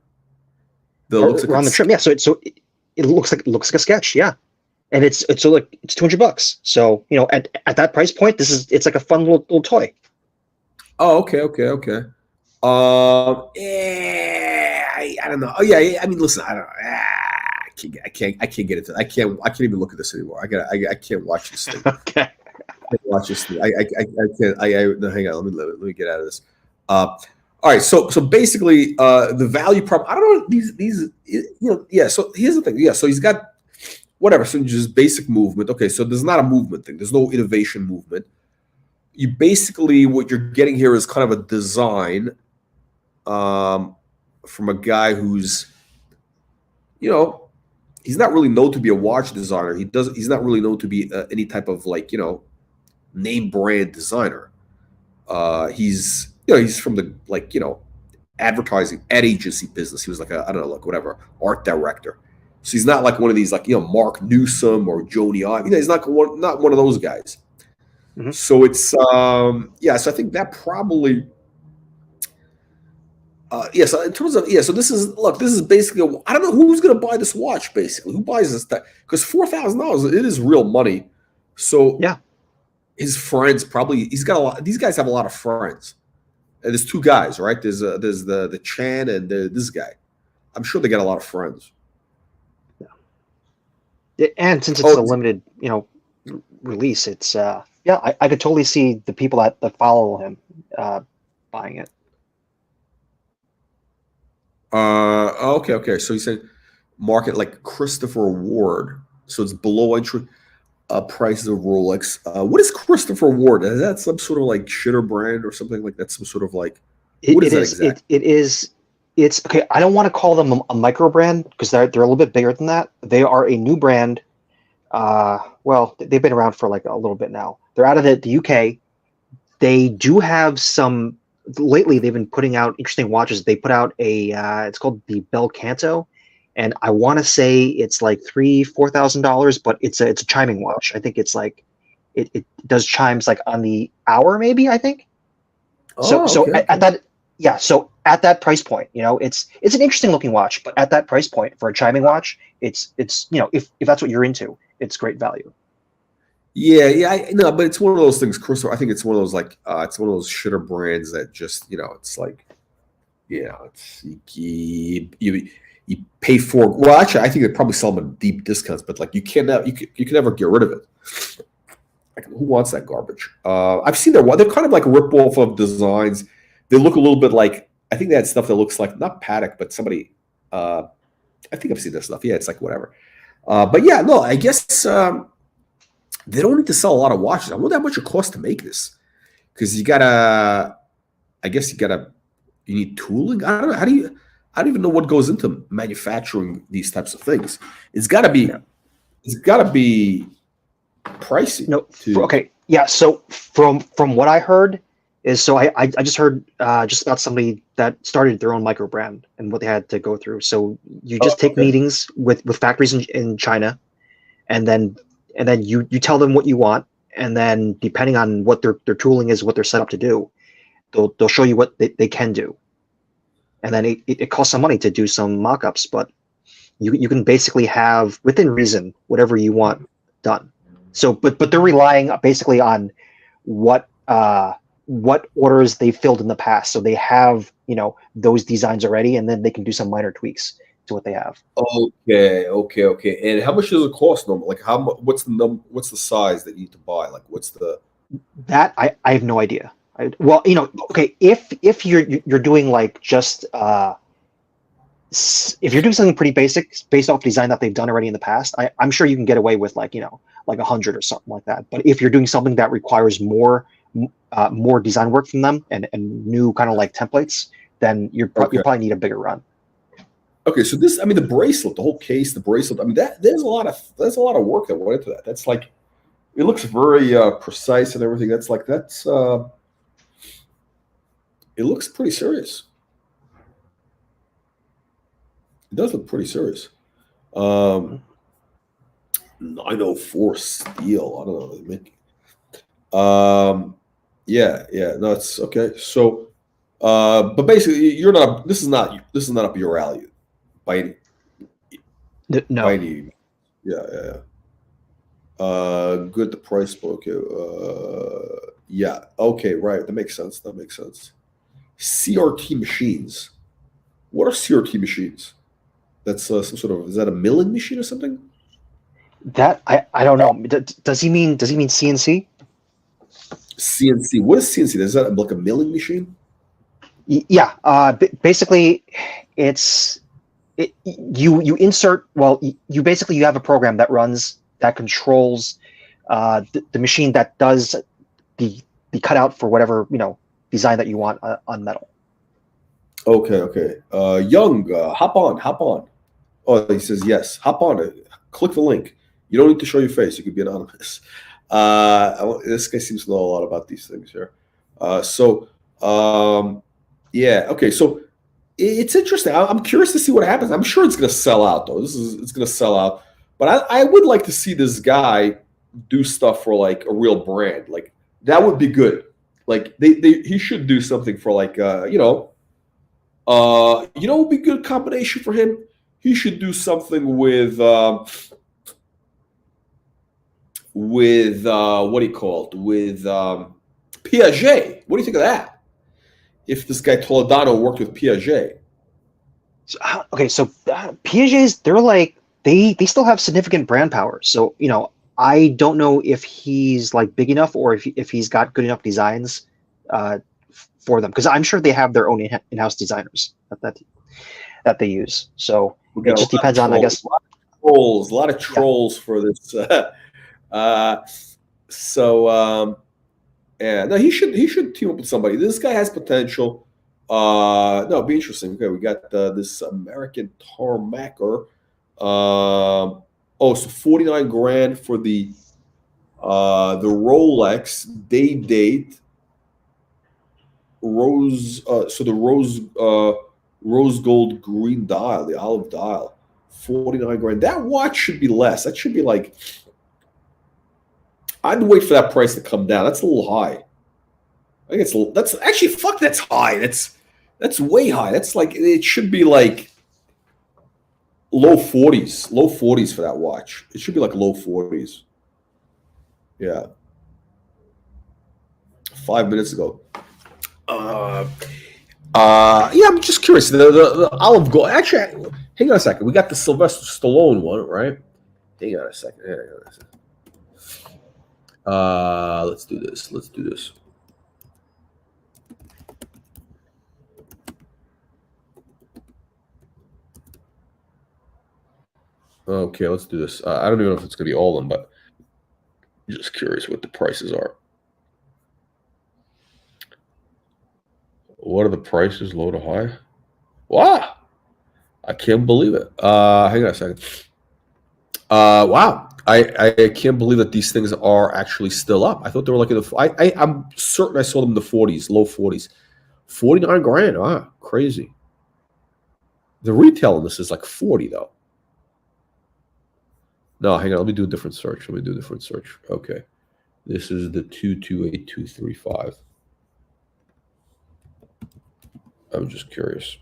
Looks like around the trim, yeah. So it looks like a sketch, yeah. And it's $200. So at that price point, it's like a fun little toy. Oh, okay. Yeah, I don't know. Oh, yeah. I mean, listen, I don't know. I can't get into it. I can't even look at this anymore. I can't watch this thing. Okay. I can't watch this thing. I can't. No, hang on. Let me get out of this. All right. So basically, the value prop. I don't know these. Yeah. So here's the thing. Yeah. So he's got whatever. So just basic movement. Okay. So there's not a movement thing. There's no innovation movement. You basically what you're getting here is kind of a design from a guy who's he's not really known to be a watch designer. He's not really known to be any type of name brand designer. He's from the advertising ad agency business. He was like I don't know, whatever, art director. So he's not like one of these Mark Newsom or Joni Ive. He's not one of those guys. Mm-hmm. So it's so I think that probably so in terms of so this is basically I don't know who's going to buy this watch. Basically, who buys this? Because $4,000, it is real money. So yeah, his friends probably he's got a lot. These guys have a lot of friends. And there's two guys, right? There's the Chan and this guy. I'm sure they got a lot of friends. Yeah, and since it's a limited release, it's I could totally see the people that follow him buying it. Okay. So you said market like Christopher Ward. So it's below entry prices of Rolex. What is Christopher Ward? Is that some sort of shitter brand or something like that? Some sort of what is that exactly? It's okay. I don't want to call them a micro brand because they're a little bit bigger than that. They are a new brand. Well, they've been around for a little bit now. They're out of the UK. They do have some. Lately, they've been putting out interesting watches. They put out it's called the Bel Canto, and I want to say it's like $4,000, but it's a chiming watch. I think it's it does chimes on the hour, maybe. I think. So at that. Yeah, so at that price point, it's an interesting looking watch, but at that price point for a chiming watch, it's if that's what you're into, it's great value. Yeah, I know, but it's one of those things, Chris. I think it's one of those it's one of those shitter brands that just it's it's you pay for. Well, actually, I think they probably sell them at deep discounts, but you can never get rid of it. Who wants that garbage? I've seen they're kind of like a rip off of designs. They look a little bit like I think they had stuff that looks like not Patek, but somebody. I think I've seen this stuff. Yeah, it's whatever. But yeah, no, I guess they don't need to sell a lot of watches. I wonder how much it costs to make this, because you need tooling. I don't know. I don't even know what goes into manufacturing these types of things. It's got to be pricey. No, okay, yeah. So from what I heard. I just heard just about somebody that started their own micro brand and what they had to go through. So you just take meetings with factories in China, and then and then you tell them what you want, and then depending on what their tooling is, what they're set up to do, they'll show you what they can do. And then it costs some money to do some mock-ups, but you can basically have, within reason, whatever you want done. So, but they're relying basically on what orders they filled in the past. So they have, those designs already, and then they can do some minor tweaks to what they have. Okay. And how much does it cost normally? Like what's the size that you need to buy? Like what's the that I have no idea. Well, okay, if you're doing like just if you're doing something pretty basic based off design that they've done already in the past, I'm sure you can get away with like 100 or something like that. But if you're doing something that requires more design work from them and new kind of like templates, then you probably need a bigger run. Okay, so this, the bracelet, the whole case, the bracelet, there's a lot of work that went into that. That's like, it looks very precise and everything. It looks pretty serious. It does look pretty serious. 904 steel. I don't know what they make. No, it's okay. So, but basically, this is not up your alley by any. No. By any. Yeah. Good. The price book. Yeah. Okay. Right. That makes sense. CRT machines. What are CRT machines? That's some sort of, is that a milling machine or something? That I don't know. Does he mean CNC? CNC. What is CNC? Is that like a milling machine? Yeah. Basically, you insert. Well, you have a program that controls the machine that does the cutout for whatever design that you want on metal. Okay. Young, hop on. Oh, he says yes. Hop on. Click the link. You don't need to show your face. You could be anonymous. This guy seems to know a lot about these things here. Yeah. Okay. So it's interesting. I'm curious to see what happens. I'm sure it's going to sell out, though. It's going to sell out. But I would like to see this guy do stuff for like a real brand. Like that would be good. Like he should do something for like what would be a good combination for him? He should do something with what do you call it? With Piaget. What do you think of that? If this guy Toledano worked with Piaget. So Piaget's, they're like they still have significant brand power. So I don't know if he's like big enough or if he's got good enough designs for them, because I'm sure they have their own in-house designers that they use. So it just depends on, I guess. A lot of trolls for this. No, he should team up with somebody. This guy has potential. No, it'd be interesting. Okay, we got this American tarmacer. So 49 grand for the Rolex date rose. So the rose gold green dial, the olive dial, 49 grand. That watch should be less. That should be like, I'd wait for that price to come down. That's a little high. I think that's actually, fuck, that's high. That's way high. That's like, it should be like low 40s for that watch. It should be like low 40s. Yeah. 5 minutes ago. I'm just curious. The olive gold. Actually, hang on a second. We got the Sylvester Stallone one, right? Hang on a second. Let's do this. Okay, let's do this. I don't even know if it's going to be all of them, but I'm just curious what the prices are. What are the prices, low to high? Wow. I can't believe it. Hang on a second. Wow. I can't believe that these things are actually still up. I thought they were like in the. I'm certain I saw them in the 40s, low 40s, 49 grand. Wow, crazy. The retail on this is like 40 though. No, hang on. Let me do a different search. Okay. This is the 228235. I'm just curious.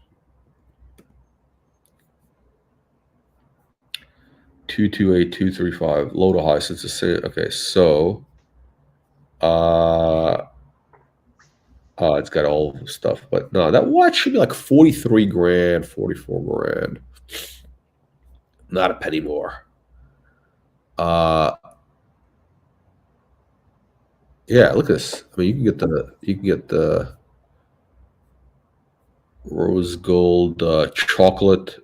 228235. Low to high. Since it's okay, so it's got all the stuff, but no, that watch should be like 43 grand, 44 grand. Not a penny more. Yeah, look at this. I mean, you can get the rose gold chocolate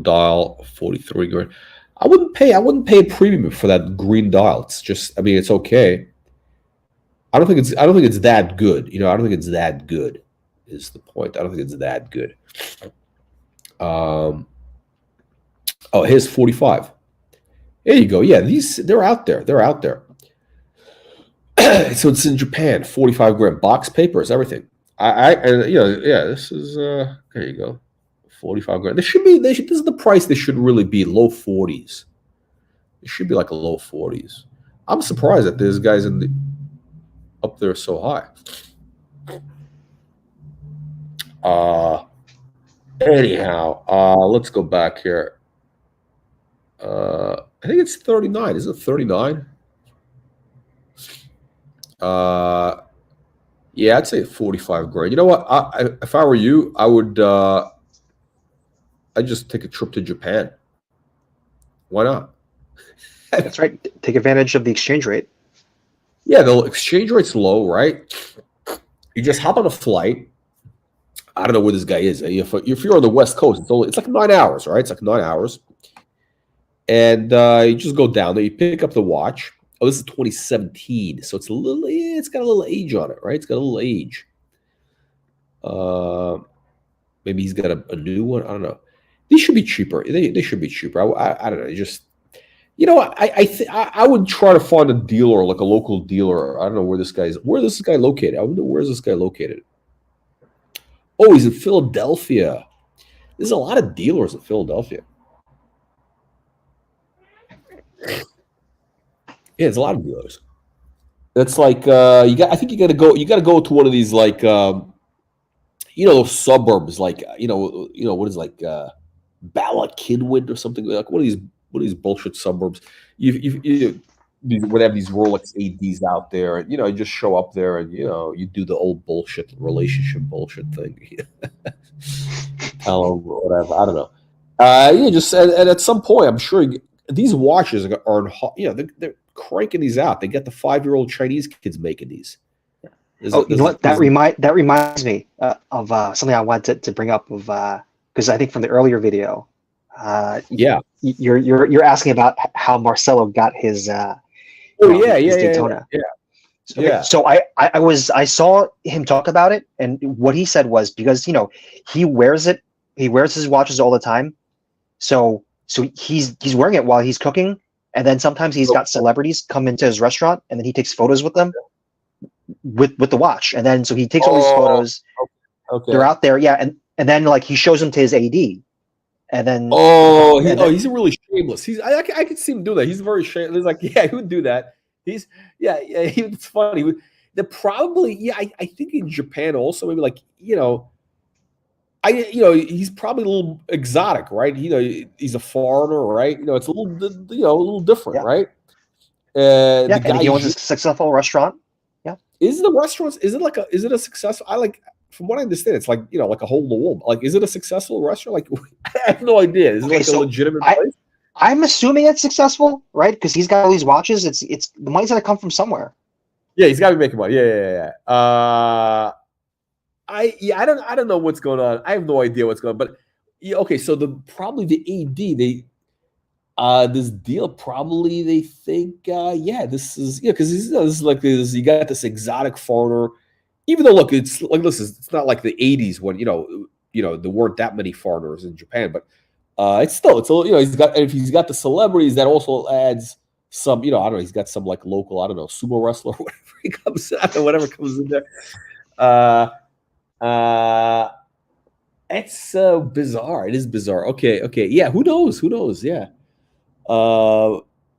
dial, 43 grand. I wouldn't pay a premium for that green dial. It's just, I mean, it's okay. I don't think it's that good. I don't think it's that good is the point. I don't think it's that good. Oh, here's 45. There you go. Yeah, they're out there. So it's in Japan, 45 grand, box papers, everything. This is there you go. 45 grand. This is the price they should really be, low 40s. It should be like a low 40s. I'm surprised that there's guys up there so high. Anyhow, let's go back here. I think it's 39. Is it 39? Yeah, I'd say 45 grand. You know what? If I were you, I would I'd just take a trip to Japan. Why not? That's right. Take advantage of the exchange rate. Yeah, the exchange rate's low, right? You just hop on a flight. I don't know where this guy is. If you're on the West Coast, it's like 9 hours, right? It's like 9 hours. And you just go down there. You pick up the watch. Oh, this is 2017, so it's got a little age on it, right? It's got a little age. Maybe he's got a new one. I don't know. These should be cheaper. They should be cheaper. I don't know. I would try to find a dealer, like a local dealer. I don't know where this guy located. I wonder where's this guy located. Oh, he's in Philadelphia. There's a lot of dealers in Philadelphia. Yeah, there's a lot of dealers. It's like I think you got to go to one of these, like those suburbs, like what is, like Bala Kidwood or something, like one of these bullshit suburbs. You would have these Rolex ADs out there, and you just show up there, and you do the old bullshit relationship bullshit thing. Tell them whatever. I don't know. And at some point, I'm sure these watches are they're cranking these out. They got the 5-year-old Chinese kids making these. You know what? That reminds me of something I wanted to bring up, because I think from the earlier video, you're asking about how Marcelo got his his Daytona. So I saw him talk about it, and what he said was, because he wears his watches all the time, so he's wearing it while he's cooking, and then sometimes he's got celebrities come into his restaurant, and then he takes photos with them with the watch, and then so he takes all these photos. Okay. They're out there, and then like he shows them to his AD, and then he's really shameless. I could see him do that. He's very shameless. He's like, he would do that. It's funny. Probably, I think in Japan also, maybe like he's probably a little exotic, right? He's a foreigner, right? It's a little different, right? The guy, he owns a successful restaurant. Yeah. Is it a successful? From what I understand, it's like like a hole in the wall. Like, is it a successful restaurant? Like, I have no idea. Is it a legitimate place? I'm assuming it's successful, right? Because he's got all these watches. It's the money's got to come from somewhere. Yeah, he's got to be making money. Yeah. I don't know what's going on. I have no idea what's going on. But okay, so probably the AD, this deal, probably they think this is because this is like this. You got this exotic foreigner. Even though, look, it's like, listen, it's not like the 80s when there weren't that many foreigners in Japan, but it's if he's got the celebrities, that also adds some, I don't know, he's got some like local, I don't know, sumo wrestler or whatever he comes out, whatever comes in there. It's bizarre. It is bizarre. Okay. Yeah. Who knows? Yeah.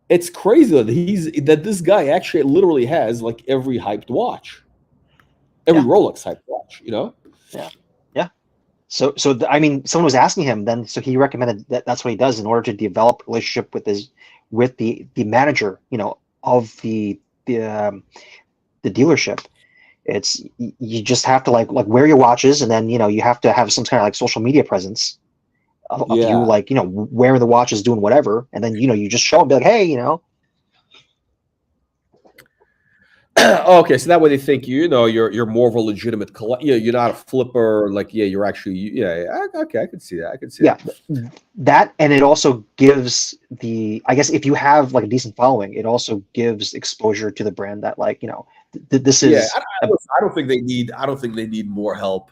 It's crazy that this guy actually literally has like every hyped watch, every Rolex hyped watch. Yeah. Yeah. So I mean, someone was asking him then, so he recommended that that's what he does in order to develop a relationship with the manager, of the dealership. It's you just have to like wear your watches, and then you have to have some kind of like social media presence of you, like wearing the watches, doing whatever, and then you just show them, be like, hey, Okay, so that way they think you're more of a legitimate you're not a flipper. Like you're actually okay, I can see that. That, and it also gives I guess if you have like a decent following, it also gives exposure to the brand that like this is. I don't think they need more help.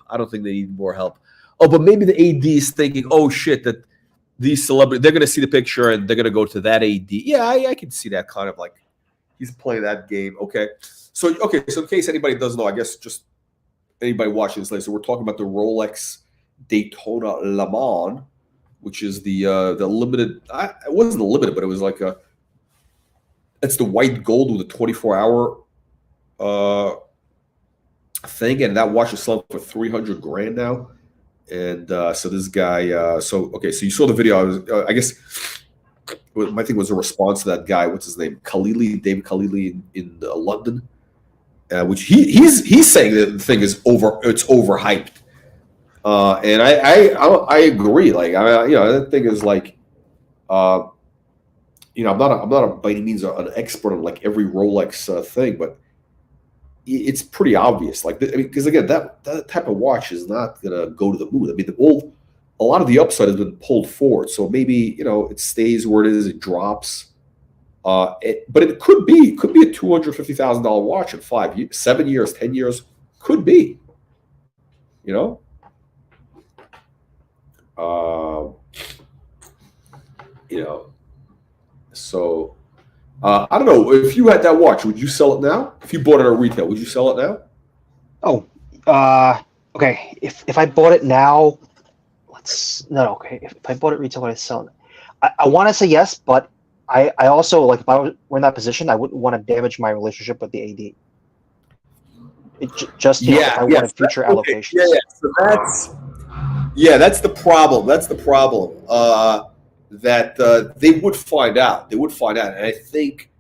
Oh, but maybe the AD is thinking, oh shit, that these celebrities, they're gonna see the picture and they're gonna go to that AD. Yeah, I can see that kind of like he's playing that game. Okay. So in case anybody doesn't know, I guess just anybody watching this later. So we're talking about the Rolex Daytona Le Mans, which is the limited. It wasn't the limited, but it was like it's the white gold with a 24-hour thing, and that watch is selling for $300,000 now. And so this guy, so you saw the video. I guess my thing was a response to that guy. What's his name? David Khalili in London, which he's saying that the thing is it's overhyped, and I agree. Like that thing is like, I'm not by any means an expert on like every Rolex thing, but it's pretty obvious. Like, because again, that type of watch is not gonna go to the moon. I mean, a lot of the upside has been pulled forward, so maybe it stays where it is, it drops. But it could be a $250,000 watch in 5 years, 7 years, 10 years. Could be, So I don't know, if you had that watch, would you sell it now? If you bought it at retail, would you sell it now? Oh, okay. If I bought it now, If I bought it retail, would I sell it? I want to say yes, but I also, like, if I were in that position, I wouldn't want to damage my relationship with the AD. If I wanted future allocations. So that's the problem. That they would find out. And I think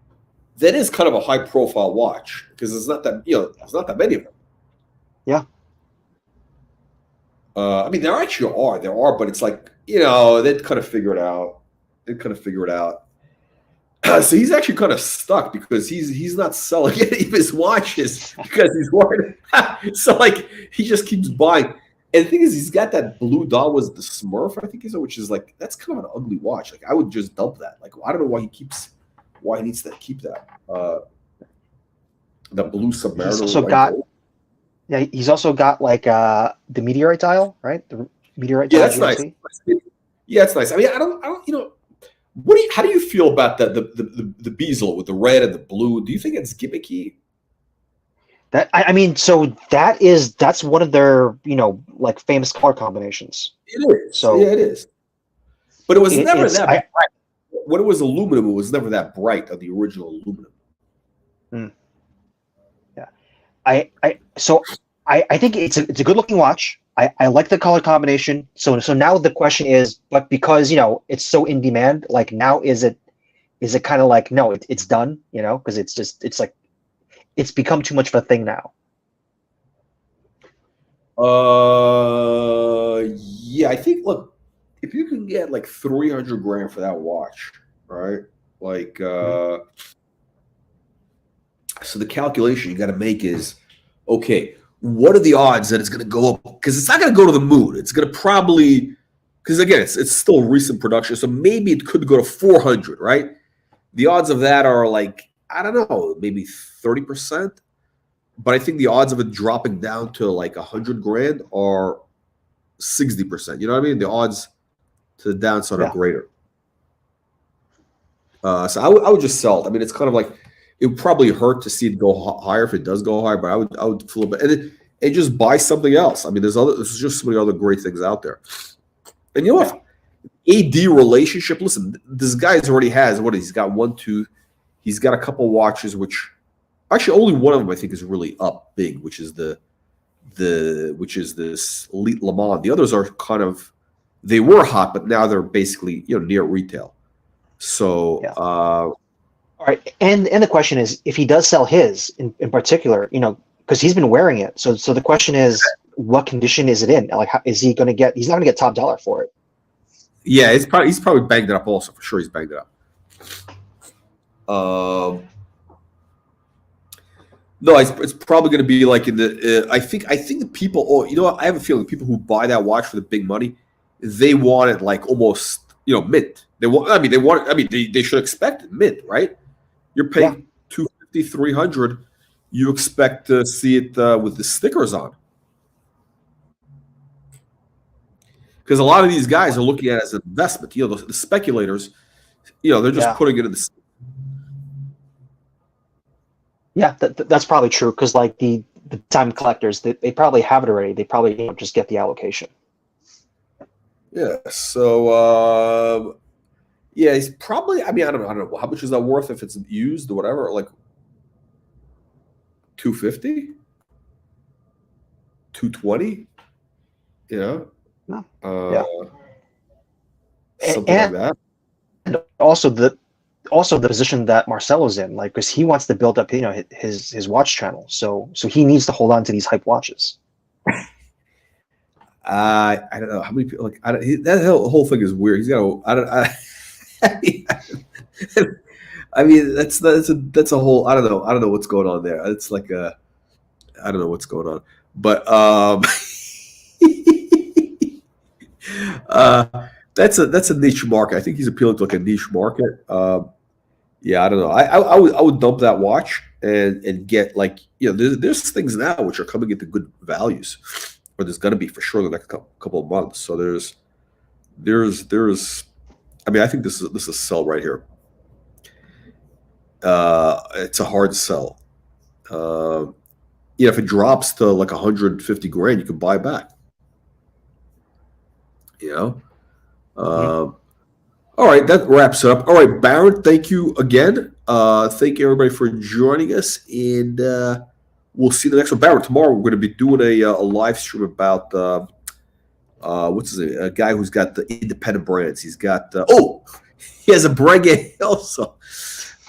that is kind of a high-profile watch because there's not that many of them. Yeah. I mean, there are, but it's like they'd kind of figure it out. So he's actually kind of stuck because he's not selling any of his watches because he's worried. So like he just keeps buying. And the thing is, he's got that blue dot, was the Smurf, I think which is like, that's kind of an ugly watch. Like I would just dump that. Like I don't know why he needs to keep that. The blue Submariner. He's also got like the meteorite dial, right? The meteorite dial. That's nice. Yeah, it's nice. I mean, I don't how do you feel about that? The bezel with the red and the blue. Do you think it's gimmicky? So that's one of their like famous color combinations. It is. So yeah, it is. But it was never that bright. When it was aluminum, it was never that bright on the original aluminum. Yeah, I think it's a good looking watch. I like the color combination. So now the question is, but because it's so in demand, like now is it kind of like, no, it's done, because it's like it's become too much of a thing now. Yeah, I think, look, if you can get like $300,000 for that watch, right? Like, so the calculation you got to make is, okay, what are the odds that it's going to go up? Because it's not going to go to the moon. It's going to probably, because again, it's still recent production, so maybe it could go to 400, right? The odds of that are like, I don't know, maybe 30%. But I think the odds of it dropping down to like $100,000 are 60%. You know what I mean? The odds to the downside are greater. So I would just sell it. I mean, it's kind of like, it would probably hurt to see it go higher if it does go higher, but I would flip it and just buy something else. I mean, there's just so many other great things out there. And AD relationship. Listen, this guy's already has what he's got. One, two. He's got a couple watches, which actually only one of them I think is really up big, which is this Elite Le Mans. The others are kind of, they were hot, but now they're basically near retail. So Yeah. All right, and the question is, if he does sell his in particular, because he's been wearing it. So the question is, what condition is it in? Like, how, is he going to get? He's not going to get top dollar for it. Yeah, he's probably banged it up. Also, for sure, he's banged it up. No, it's probably going to be like in the. I think the people. Oh, you know what? I have a feeling people who buy that watch for the big money, they want it like almost mint. They want. I mean, they should expect it mint, right? You're paying $250, $300. You expect to see it with the stickers on, because a lot of these guys are looking at it as an investment. The speculators, they're just putting it in the. Yeah, that's probably true, because like the time collectors, they probably have it already. They probably just get the allocation. Yeah. So yeah, he's probably. I mean, I don't know how much is that worth if it's used or whatever. Like $250, $220. Yeah. Something like that. And also the position that Marcelo's in, like, because he wants to build up, his watch channel. So he needs to hold on to these hype watches. I don't know how many people like. That whole thing is weird. He's got. I mean, that's a whole. I don't know what's going on there. It's like I don't know what's going on, but that's a niche market. I think he's appealing to like a niche market. Yeah, I don't know. I would dump that watch and get like there's things now which are coming into good values, or there's going to be for sure the next couple of months. So there's. I mean, I think this is a sell right here. It's a hard sell. If it drops to like 150 grand, you can buy back. All right, that wraps it up. All right, Baron, thank you again. Thank you everybody for joining us, and we'll see you the next one. Baron, tomorrow we're going to be doing a live stream about what's his name? A guy who's got the independent brands. He's got he has a Breguet also.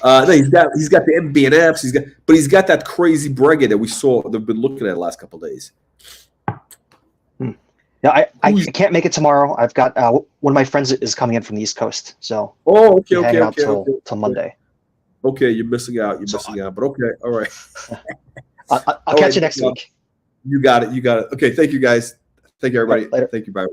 No, he's got the MB&Fs. But he's got that crazy Breguet that we saw. They've been looking at the last couple of days. Yeah, I can't make it tomorrow. I've got one of my friends is coming in from the East Coast, so okay, till Monday. Okay, you're missing out. But okay, all right. I'll catch you next week. You got it. Okay, thank you guys. Thank you everybody. Later. Thank you, Byron.